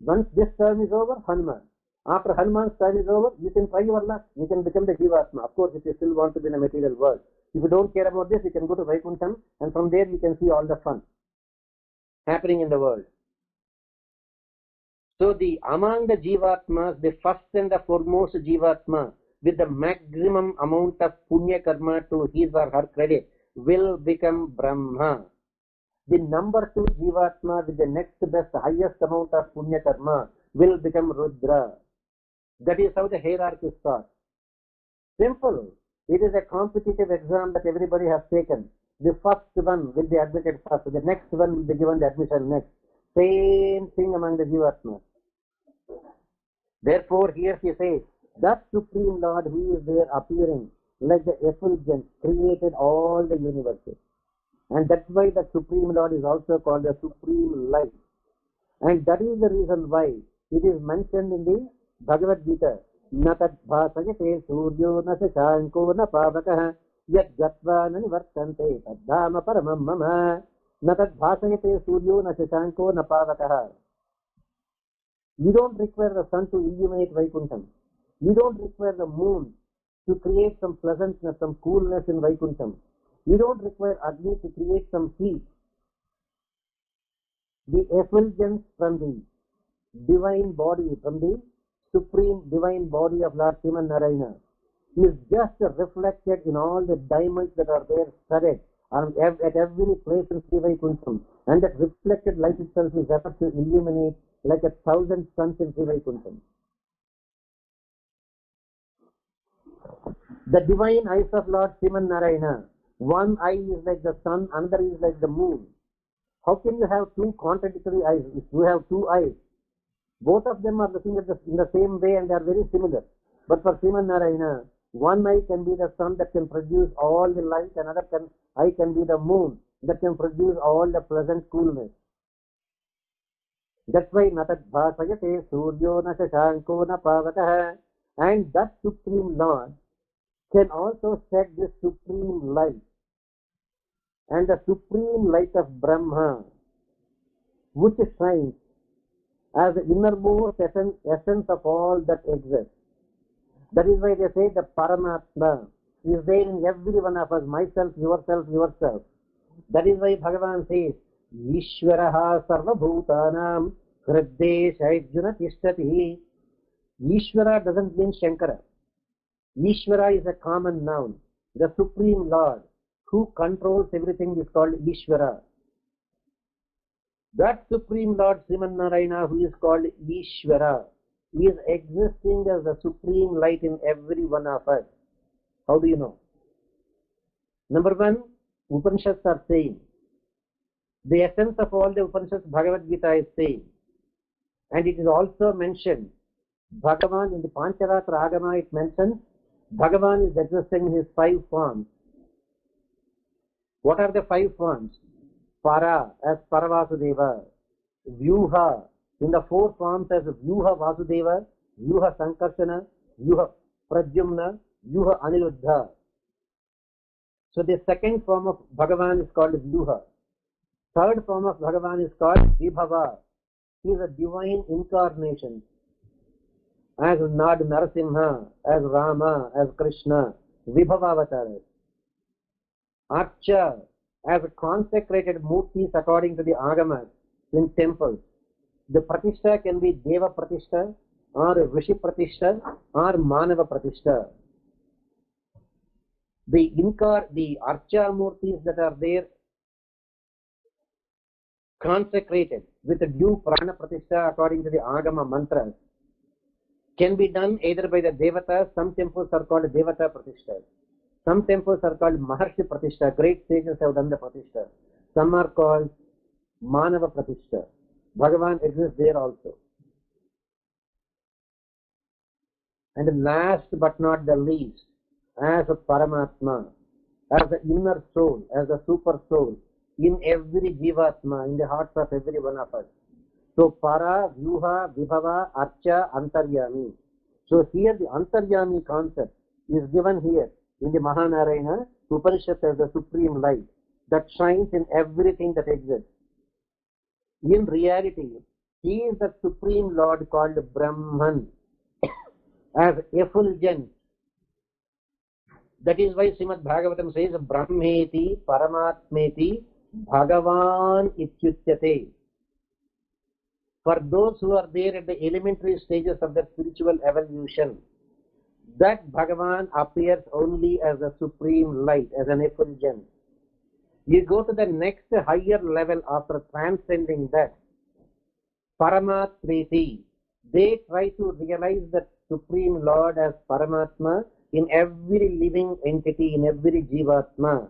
Once this term is over, Hanuman. After Hanuman's time is over, you can try your luck. You can become the Jivatma. Of course, if you still want to be in a material world. If you don't care about this, you can go to Vaikuntham, and from there you can see all the fun happening in the world. So the among the jivatmas, the first and the foremost jivatma with the maximum amount of punya karma to his or her credit will become Brahma. The number two jivatma with the next best highest amount of punya karma will become Rudra. That is how the hierarchy starts. Simple. It is a competitive exam that everybody has taken. The first one will be admitted first. The next one will be given the admission next. Same thing among the jivatmas. Therefore, here he says, that Supreme Lord who is there appearing like the effulgence created all the universes. And that's why the Supreme Lord is also called the Supreme Light. And that is the reason why it is mentioned in the Bhagavad Gita. Na tad bhasayate suryo na sashanko na pavakah yad gatva na nivartante taddhama paramam mama. Na tad bhasayate suryo na sashanko na pavakah. You don't require the sun to illuminate Vaikuntham. You don't require the moon to create some pleasantness, some coolness in Vaikuntham. You don't require Agni to create some heat. The effulgence from the divine body, from the supreme divine body of Lord Sriman Narayana is just reflected in all the diamonds that are there studded at every place in Sri Vaikuntham. And that reflected light itself is able to illuminate like 1,000 suns in Sri Vaikuntham. The divine eyes of Lord Sriman Narayana, one eye is like the sun, another is like the moon. How can you have two contradictory eyes if you have two eyes? Both of them are looking at in the same way and they are very similar. But for Sriman Narayana, one eye can be the sun that can produce all the light, another eye can be the moon that can produce all the pleasant coolness. That's why natad bhasayate suryo na shashanko na pavatah. And that Supreme Lord can also set this supreme light. And the supreme light of Brahma, which shines as the innermost essence of all that exists. That is why they say the Paramatma is there in every one of us, myself, yourself, yourself. That is why Bhagavan says, Ishvaraha sarva bhutanam hridde shaijjuna tishtati. Ishvara doesn't mean Shankara. Ishvara is a common noun. The Supreme Lord who controls everything is called Ishvara. That Supreme Lord Sriman Narayana who is called Ishvara is existing as the supreme light in every one of us. How do you know? Number one, Upanishads are saying. The essence of all the Upanishads, Bhagavad Gita is saying. And it is also mentioned, Bhagavan in the Pancharatra Agama it mentions, Bhagavan is existing in his 5 forms. What are the 5 forms? Para as Paravasudeva, Vyuha in the 4 forms as Vyuha Vasudeva, Vyuha Sankarsana, Vyuha Pradyumna, Vyuha Aniruddha. So the second form of Bhagavan is called Vyuha. Third form of Bhagavan is called Vibhava. He is a divine incarnation. As Nad Narasimha, as Rama, as Krishna, Vibhava Avataras. Archa, as consecrated murtis according to the Agamas in temples. The Pratishtha can be Deva Pratishtha, or Rishi Pratishtha, or Manava Pratishtha. The Archa murtis that are there consecrated with a due Prana Pratishtha according to the Agama mantras can be done either by the Devatas. Some temples are called Devata Pratishtha. Some temples are called Maharshi Pratishtha. Great sages have done the Pratishtha. Some are called Manava Pratishtha. Bhagavan exists there also. And last but not the least, as a Paramatma, as the inner soul, as the super soul, in every Jivatma, in the hearts of every one of us. So Para, Vyuha, Vibhava, Archa, Antaryami. So here the Antaryami concept is given here in the Mahanarayana Upanishad as the supreme light that shines in everything that exists. In reality, he is the supreme Lord called Brahman as effulgence. That is why Srimad Bhagavatam says Brahmeti Paramatmeti Bhagavan Ityutyate. For those who are there at the elementary stages of their spiritual evolution, that Bhagavan appears only as a supreme light, as an effulgence. You go to the next higher level after transcending that, Paramatmeti. They try to realize that Supreme Lord as Paramatma in every living entity, in every Jivatma.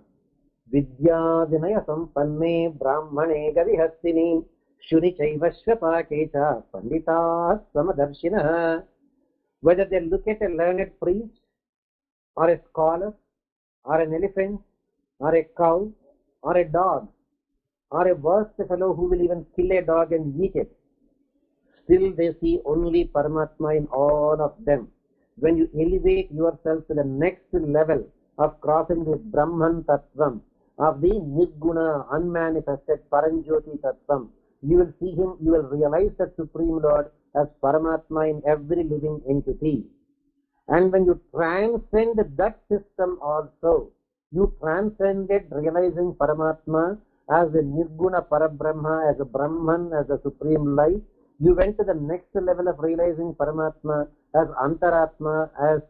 Vidyadinaya sampanne brahmane gavihastini shuni chaivashvapakecha pandita samadarshina. Whether they look at a learned priest, or a scholar, or an elephant, or a cow, or a dog, or a worst fellow who will even kill a dog and eat it, still they see only Paramatma in all of them. When you elevate yourself to the next level of crossing the Brahman Tattvam, of the Nirguna, unmanifested Paranjyoti Tattvam, you will see him, you will realize that Supreme Lord as Paramatma in every living entity. And when you transcend that system also, you transcended realizing Paramatma as a Nirguna Parabrahma, as a Brahman, as a Supreme Light. You went to the next level of realizing Paramatma as Antaratma, as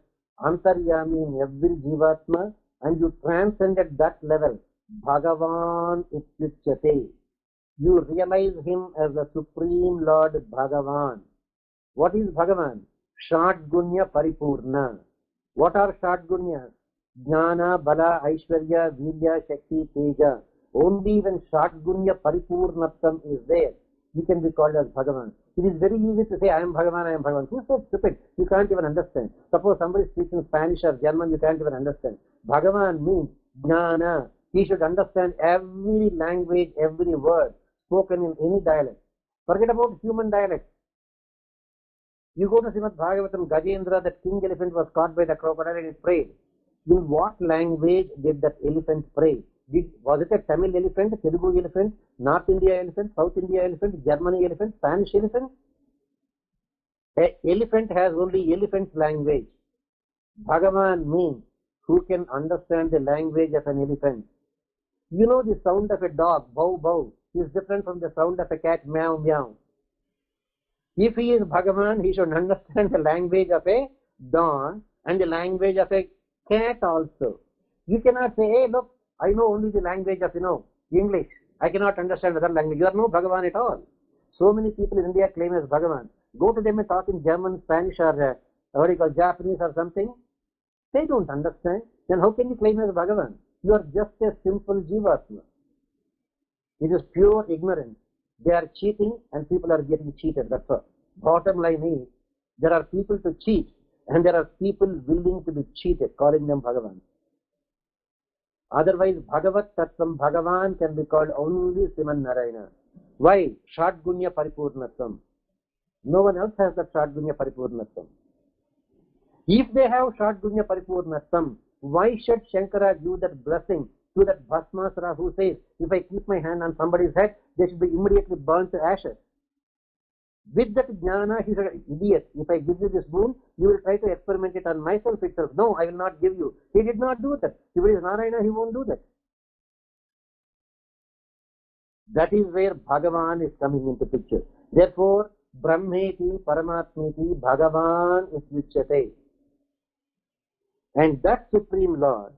Antaryami in every Jivatma, and you transcended that level. Bhagavan Ityuchyate. You realize him as the Supreme Lord Bhagavan. What is Bhagavan? Shadgunya Paripurna. What are Shadgunyas? Jnana, Bala, Aishwarya, Virya, Shakti, Teja. Only when Shadgunya Paripurnatam is there, you can be called as Bhagavan. It is very easy to say, I am Bhagavan, I am Bhagavan. Who said stupid? You can't even understand. Suppose somebody speaks in Spanish or German, you can't even understand. Bhagavan means Jnana. He should understand every language, every word spoken in any dialect. Forget about human dialects. You go to Srimad Bhagavatam, Gajendra, that king elephant was caught by the crocodile and it prayed. In what language did that elephant pray? Was it a Tamil elephant, Telugu elephant, North India elephant, South India elephant, Germany elephant, Spanish elephant? An elephant has only elephant's language. Bhagavan means who can understand the language of an elephant. You know the sound of a dog, bow bow, is different from the sound of a cat, meow meow. If he is Bhagavan, he should understand the language of a dog and the language of a cat also. You cannot say, hey, look, I know only the language of, English. I cannot understand other language. You are no Bhagavan at all. So many people in India claim as Bhagavan. Go to them and talk in German, Spanish, or Japanese or something. They don't understand. Then how can you claim as Bhagavan? You are just a simple Jivatma. It is pure ignorance. They are cheating and people are getting cheated. That's all. Bottom line is, there are people to cheat and there are people willing to be cheated, calling them Bhagavan. Otherwise, Bhagavat Tattvam, Bhagavan can be called only Sriman Narayana. Why? Shadgunya Paripurnatam. No one else has that Shadgunya Paripurnatam. If they have Shadgunya Paripurnatam, why should Shankara give that blessing to that Bhasmasara who says, if I keep my hand on somebody's head, they should be immediately burnt to ashes? With that jnana, he said, idiot, if I give you this boon, you will try to experiment it on myself itself. No, I will not give you. He did not do that. If it is Narayana, he won't do that. That is where Bhagavan is coming into picture. Therefore, Brahmeti, Paramatmeti, Bhagavan is Vichyate. And that Supreme Lord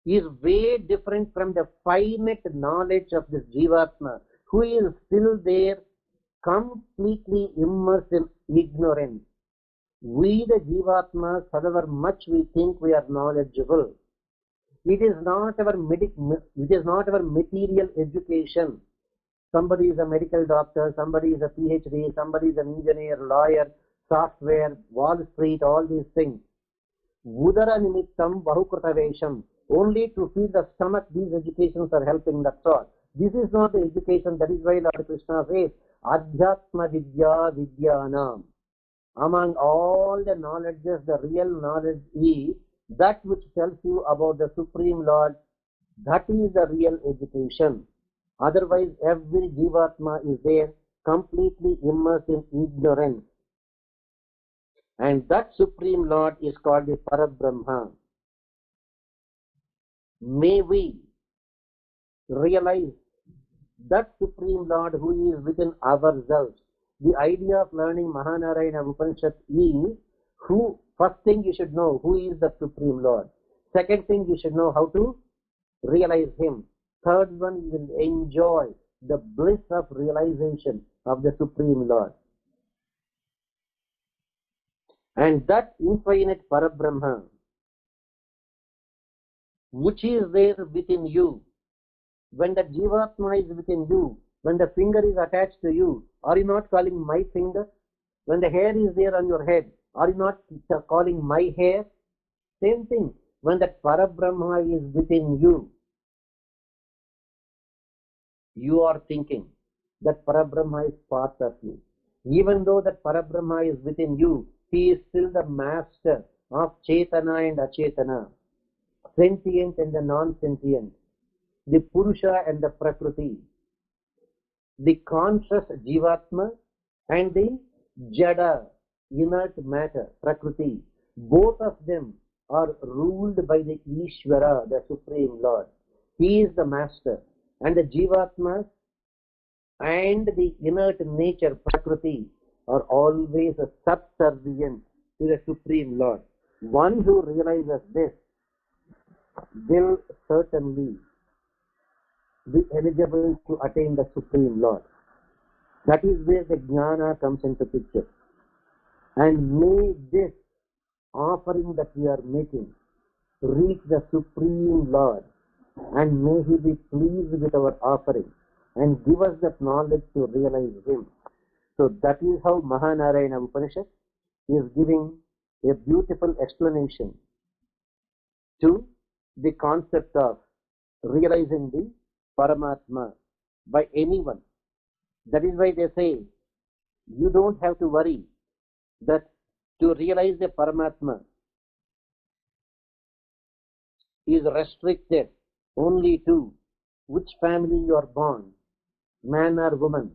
is way different from the finite knowledge of this Jivatma, who is still there, completely immersed in ignorance. We, the Jivatmas, however much we think we are knowledgeable, it is not our material education. Somebody is a medical doctor, somebody is a PhD, somebody is an engineer, lawyer, software, Wall Street, all these things. Udara nimittam bahukratavesham. Only to feed the stomach, these educations are helping, that's all. This is not the education. That is why Lord Krishna says, Adhyatma Vidya Vidyanam. Among all the knowledges, the real knowledge is that which tells you about the Supreme Lord. That is the real education. Otherwise, every Jivatma is there, completely immersed in ignorance. And that Supreme Lord is called the Parabrahma. May we realize that Supreme Lord who is within ourselves. The idea of learning Mahanarayana Upanishad is who, first thing you should know who is the Supreme Lord. Second thing you should know how to realize Him. Third one, you will enjoy the bliss of realization of the Supreme Lord. And that infinite Parabrahma, which is there within you, when the Jivatma is within you, when the finger is attached to you, are you not calling my finger? When the hair is there on your head, are you not calling my hair? Same thing. When that Parabrahma is within you, you are thinking that Parabrahma is part of you. Even though that Parabrahma is within you, he is still the master of Chetana and Achetana, sentient and the non-sentient, the Purusha and the Prakriti, the conscious Jivatma and the Jada, inert matter, Prakriti. Both of them are ruled by the Ishvara, the Supreme Lord. He is the master. And the Jivatma and the inert nature, Prakriti, are always subservient to the Supreme Lord. One who realizes this will certainly be eligible to attain the Supreme Lord. That is where the Jnana comes into picture. And may this offering that we are making reach the Supreme Lord, and may He be pleased with our offering and give us that knowledge to realize Him. So that is how Mahanarayana Upanishad is giving a beautiful explanation to the concept of realizing the Paramatma by anyone. That is why they say you don't have to worry that to realize the Paramatma is restricted only to which family you are born, man or woman,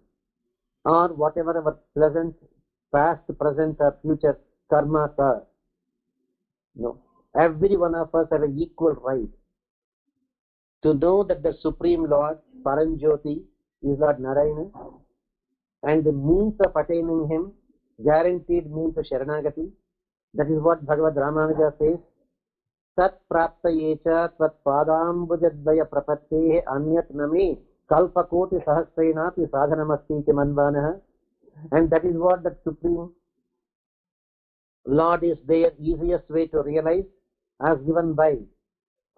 or whatever our pleasant, past, present or future karmas are. No. Every one of us have an equal right to know that the Supreme Lord, Paranjyoti, is Lord Narayana, and the means of attaining Him, guaranteed means of Sharanagati. That is what Bhagavad Ramanuja says. Tat praptayecha tat padambujadvaya prapattehe anyat name kalpakoti sahasrenapi sadhanamasti manvanaha. And that is what the Supreme Lord is there, easiest way to realize, as given by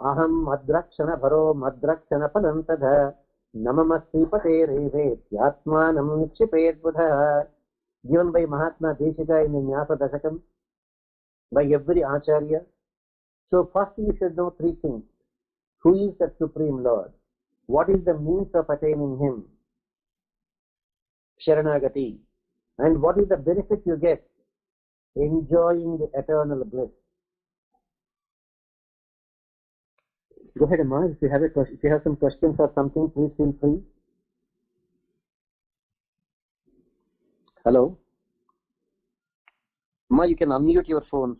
Aham madrakshana bharo madrakshana palantadha namamasti patere yatmanam nikshipet buddha. Given by Mahatma Deshika in the Nyasa Dashakam, by every Acharya. So first you should know three things. Who is the Supreme Lord? What is the means of attaining Him? Sharanagati. And what is the benefit you get? Enjoying the eternal bliss. Go ahead, Amma. If you have a question, if you have some questions or something, please feel free. Hello? Amma, you can unmute your phones.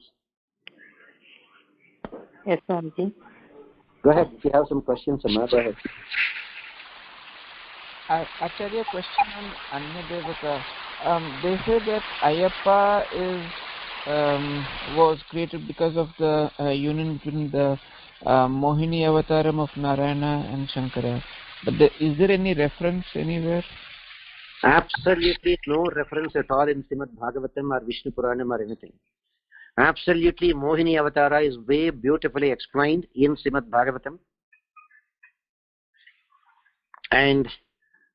Yes, Swamiji. Go ahead. If you have some questions, Amma, go ahead. Acharya, question on Anya Devata. They say that Ayyappa was created because of the union between the Mohini avataram of Narayana and Shankara. But is there any reference anywhere? Absolutely no reference at all in Srimad Bhagavatam or Vishnu Puranam or anything. Absolutely, Mohini Avatara is way beautifully explained in Srimad Bhagavatam. And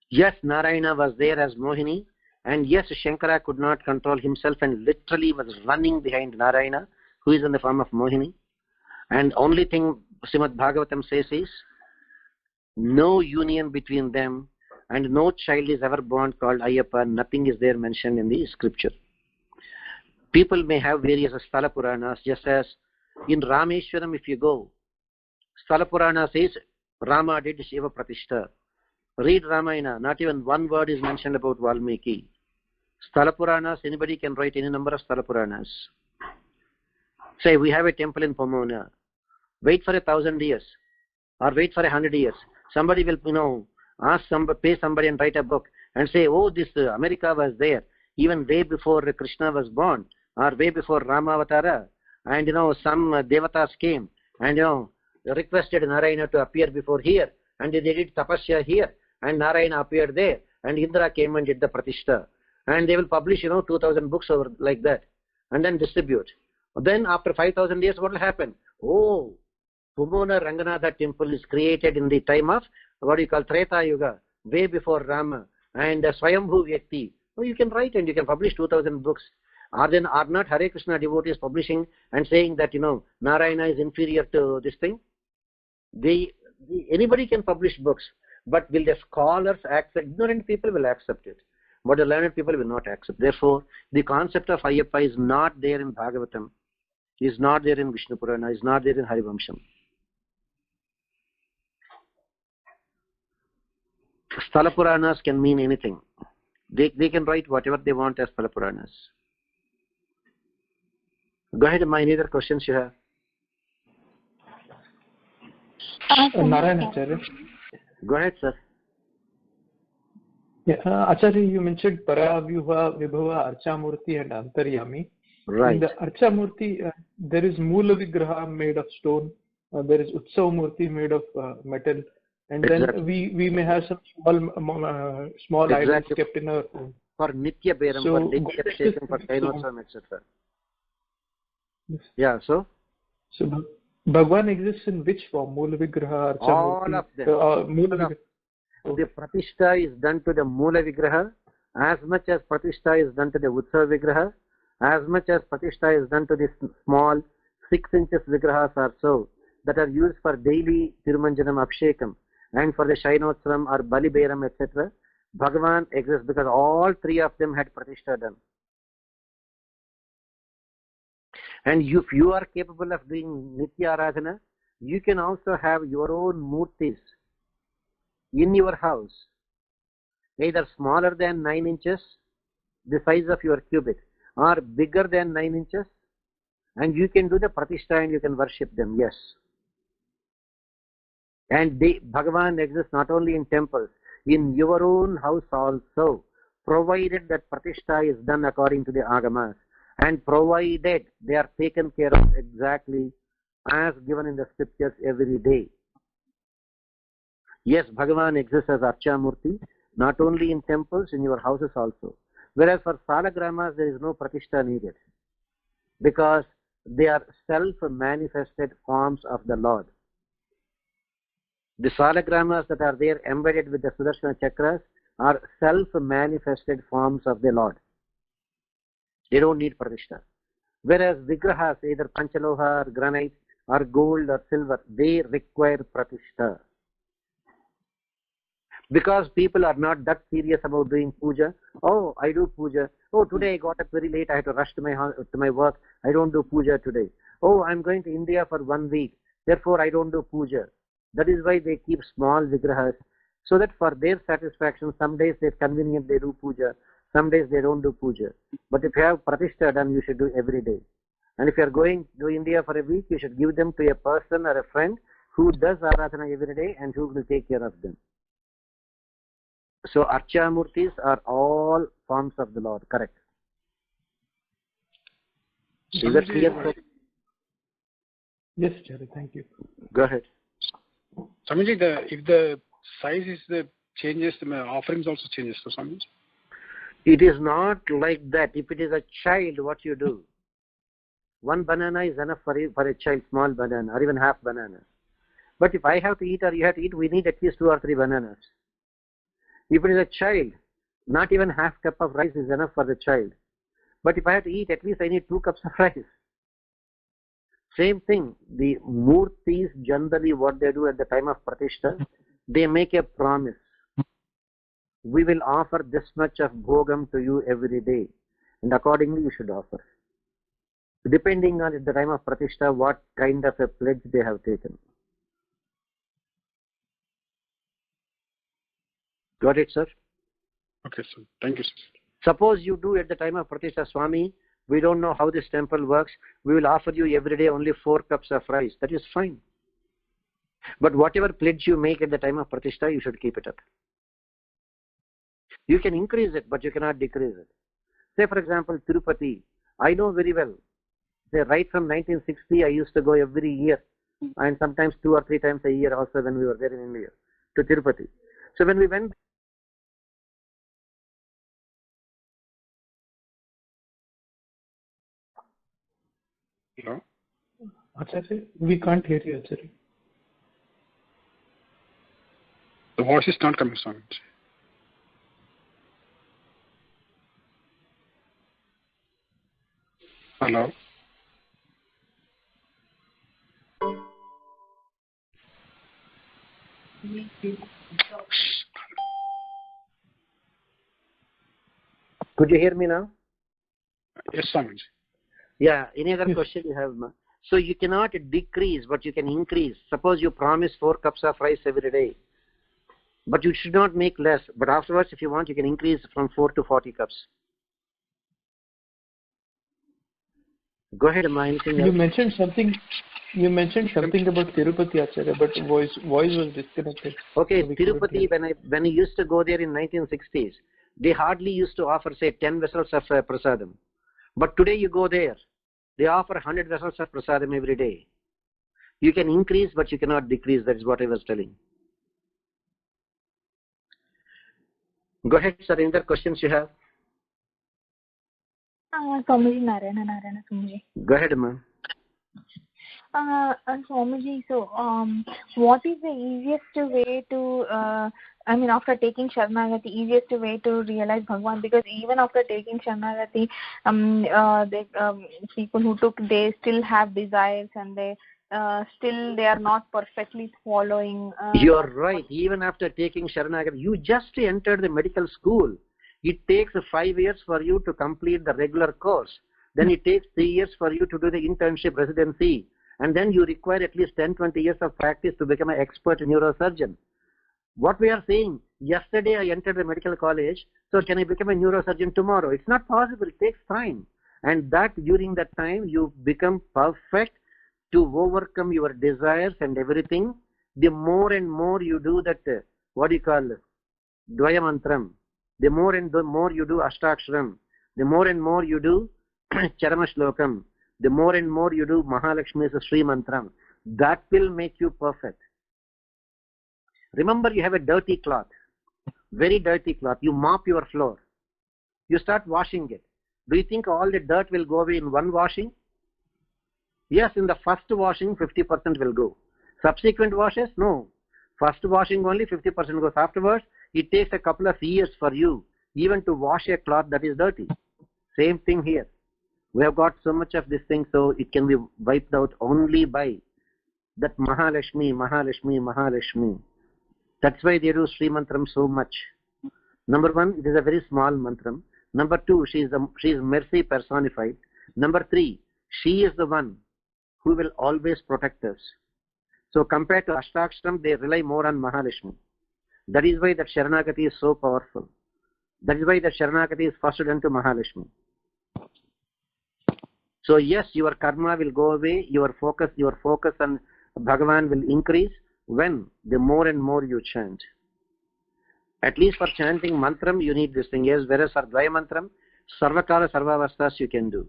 yes, Narayana was there as Mohini, and yes, Shankara could not control himself and literally was running behind Narayana, who is in the form of Mohini. And only thing Srimad Bhagavatam says is, no union between them, and no child is ever born called Ayyappa. Nothing is there mentioned in the scripture. People may have various Sthala Puranas, just as in Rameshwaram, if you go, Sthala Purana says Rama did Shiva Pratishtha. Read Ramayana, not even one word is mentioned about Valmiki. Sthala Puranas, anybody can write any number of Sthala Puranas. Say, we have a temple in Pomona. Wait for 1,000 years, or wait for 100 years. Somebody will, pay somebody and write a book and say, oh, this America was there even way before Krishna was born, or way before Ramavatara, and some devatas came and requested Narayana to appear before here, and they did tapasya here, and Narayana appeared there, and Indra came and did the pratishtha, and they will publish 2,000 books over like that, and then distribute. Then after 5,000 years, what will happen? Oh, Pumona Ranganatha temple is created in the time of what you call Treta Yuga, way before Rama, and Swayambhu Vyakti. Oh, you can write and you can publish 2,000 books. Are not Hare Krishna devotees publishing and saying that Narayana is inferior to this thing? Anybody can publish books, but will the scholars accept? Ignorant people will accept it, but the learned people will not accept. Therefore, the concept of Ayyappa is not there in Bhagavatam, is not there in Vishnu Purana, is not there in Harivamsham. Sthala Puranas can mean anything. They can write whatever they want as Sthala Puranas. Go ahead, any other questions you have? Narayana Acharya. Go ahead, sir. Yeah, Acharya, you mentioned Paravyuha, Vibhava, Archamurti and Antaryami. Right. In the Archamurti, there is Mula Vigraha made of stone, there is Utsavamurti made of metal, and exactly. then we may have some small exactly. items kept in our home. For Nitya Beram, for Nitya Abhishekam, for Kainotsam, etc. Yeah, so Bhagwan exists in which form? Mula Vigraha, Archamurti? All of them. The Pratishtha is done to the Mula Vigraha, as much as Pratishtha is done to the Utsava Vigraha, as much as Pratishtha is done to the small 6 inches Vigrahas or so, that are used for daily Tirumanjanam Abhishekam, and for the Shainotsavam or Bali Beram, etc. Bhagavan exists because all 3 of them had Pratishtha done. And if you are capable of doing Nitya Aradhana, you can also have your own murtis in your house, either smaller than 9 inches, the size of your cubit, or bigger than 9 inches, and you can do the Pratishtha and you can worship them, yes. And Bhagavan exists not only in temples, in your own house also, provided that Pratishtha is done according to the Agamas, and provided they are taken care of exactly as given in the scriptures every day. Yes, Bhagavan exists as Archamurti, not only in temples, in your houses also. Whereas for Salagramas, there is no Pratishtha needed, because they are self-manifested forms of the Lord. The Salagramas that are there embedded with the Sudarshana Chakras are self-manifested forms of the Lord. They don't need Pratishtha. Whereas Vigrahas, either Panchaloha or granite or gold or silver, they require Pratishtha. Because people are not that serious about doing puja. Oh, I do puja. Oh, today I got up very late. I had to rush to my work. I don't do puja today. Oh, I'm going to India for 1 week. Therefore, I don't do puja. That is why they keep small vigrahas, so that for their satisfaction, some days they're convenient, they do puja. Some days they don't do puja. But if you have pratishtha done, you should do every day. And if you are going to India for a week, you should give them to a person or a friend who does aradhana every day and who will take care of them. So Archamurtis are all forms of the Lord, correct? Is that clear? Yes, Jerry, thank you. Go ahead. Swamiji, if the size is changes, the offerings also changes. So Swamiji? It is not like that. If it is a child, what you do? 1 banana is enough for a child, small banana, or even half banana. But if I have to eat or you have to eat, we need at least 2 or 3 bananas. If it is a child, not even half cup of rice is enough for the child. But if I have to eat, at least I need 2 cups of rice. Same thing, the murtis generally what they do at the time of pratishtha, they make a promise. We will offer this much of bhogam to you every day, and accordingly you should offer. Depending on at the time of pratishtha what kind of a pledge they have taken. Got it, sir? Okay, sir. Thank you, sir. Suppose you do at the time of pratishtha, Swami, we don't know how this temple works. We will offer you every day only 4 cups of rice. That is fine. But whatever pledge you make at the time of pratishtha, you should keep it up. You can increase it, but you cannot decrease it. Say, for example, Tirupati. I know very well. Say, right from 1960, I used to go every year, and sometimes 2 or 3 times a year also when we were there in India, to Tirupati. So when we went, Hello? Acharya, we can't hear you, Acharya. The voice is not coming, Swamiji. Hello? could you hear me now? Yes, Swamiji. Yeah, any other question you have, ma? So you cannot decrease, but you can increase. Suppose you promise 4 cups of rice every day, but you should not make less. But afterwards, if you want, you can increase from 4 to 40 cups. Go ahead, ma. Anything else? You mentioned something about Tirupati, Acharya, but voice was disconnected. Okay, So we couldn't Tirupati, hear. when I used to go there in 1960s, they hardly used to offer, say, 10 vessels of prasadam. But today you go there, they offer 100 vessels of prasadam every day. You can increase, but you cannot decrease. That is what I was telling. Go ahead, sir. Any other questions you have? Swamiji, Narayana, Swamiji. Go ahead, ma'am. Swamiji, so what is the easiest way to, after taking Sharanagati, easiest way to realize Bhagwan? Because even after taking Sharanagati, people who took, they still have desires and they are not perfectly following. You are right. Even after taking Sharanagati, you just entered the medical school. It takes 5 years for you to complete the regular course. Then it takes 3 years for you to do the internship residency. And then you require at least 10-20 years of practice to become an expert neurosurgeon. What we are saying, yesterday I entered the medical college, so can I become a neurosurgeon tomorrow? It's not possible. It takes time. And that during that time, you become perfect to overcome your desires and everything. The more and more you do that, what do you call, Dvaya Mantram, the more and the more you do Ashtaksharam, the more and more you do Charama Shlokam, the more and more you do Mahalakshmi's Sri Mantram, that will make you perfect. Remember, you have a dirty cloth, very dirty cloth. You mop your floor. You start washing it. Do you think all the dirt will go away in one washing? Yes, in the first washing, 50% will go. Subsequent washes, no. First washing only 50% goes. Afterwards, it takes a couple of years for you even to wash a cloth that is dirty. Same thing here. We have got so much of this thing, so it can be wiped out only by that Mahalakshmi, Mahalakshmi, Mahalakshmi. That's why they do Sri Mantram so much. Number 1, it is a very small mantram. Number 2, she is mercy personified. Number 3, she is the one who will always protect us. So compared to Ashtaksharam, they rely more on Mahalakshmi. That is why that Sharanagati is so powerful. That is why that Sharanagati is first done to Mahalakshmi. So yes, your karma will go away, your focus on Bhagavan will increase when the more and more you chant. At least for chanting mantram, you need this thing. Yes, whereas for Dvaya Mantram, Sarvakala Sarvavastas you can do.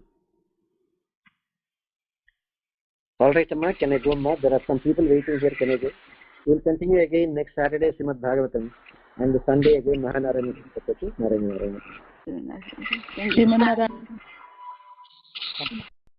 Alright, Amma, can I go, Amma? There are some people waiting here. Can I go? We'll continue again next Saturday, Srimad Bhagavatam. And the Sunday again, Mahanarayana Chaturthi, Narayana. Srimad Narayana.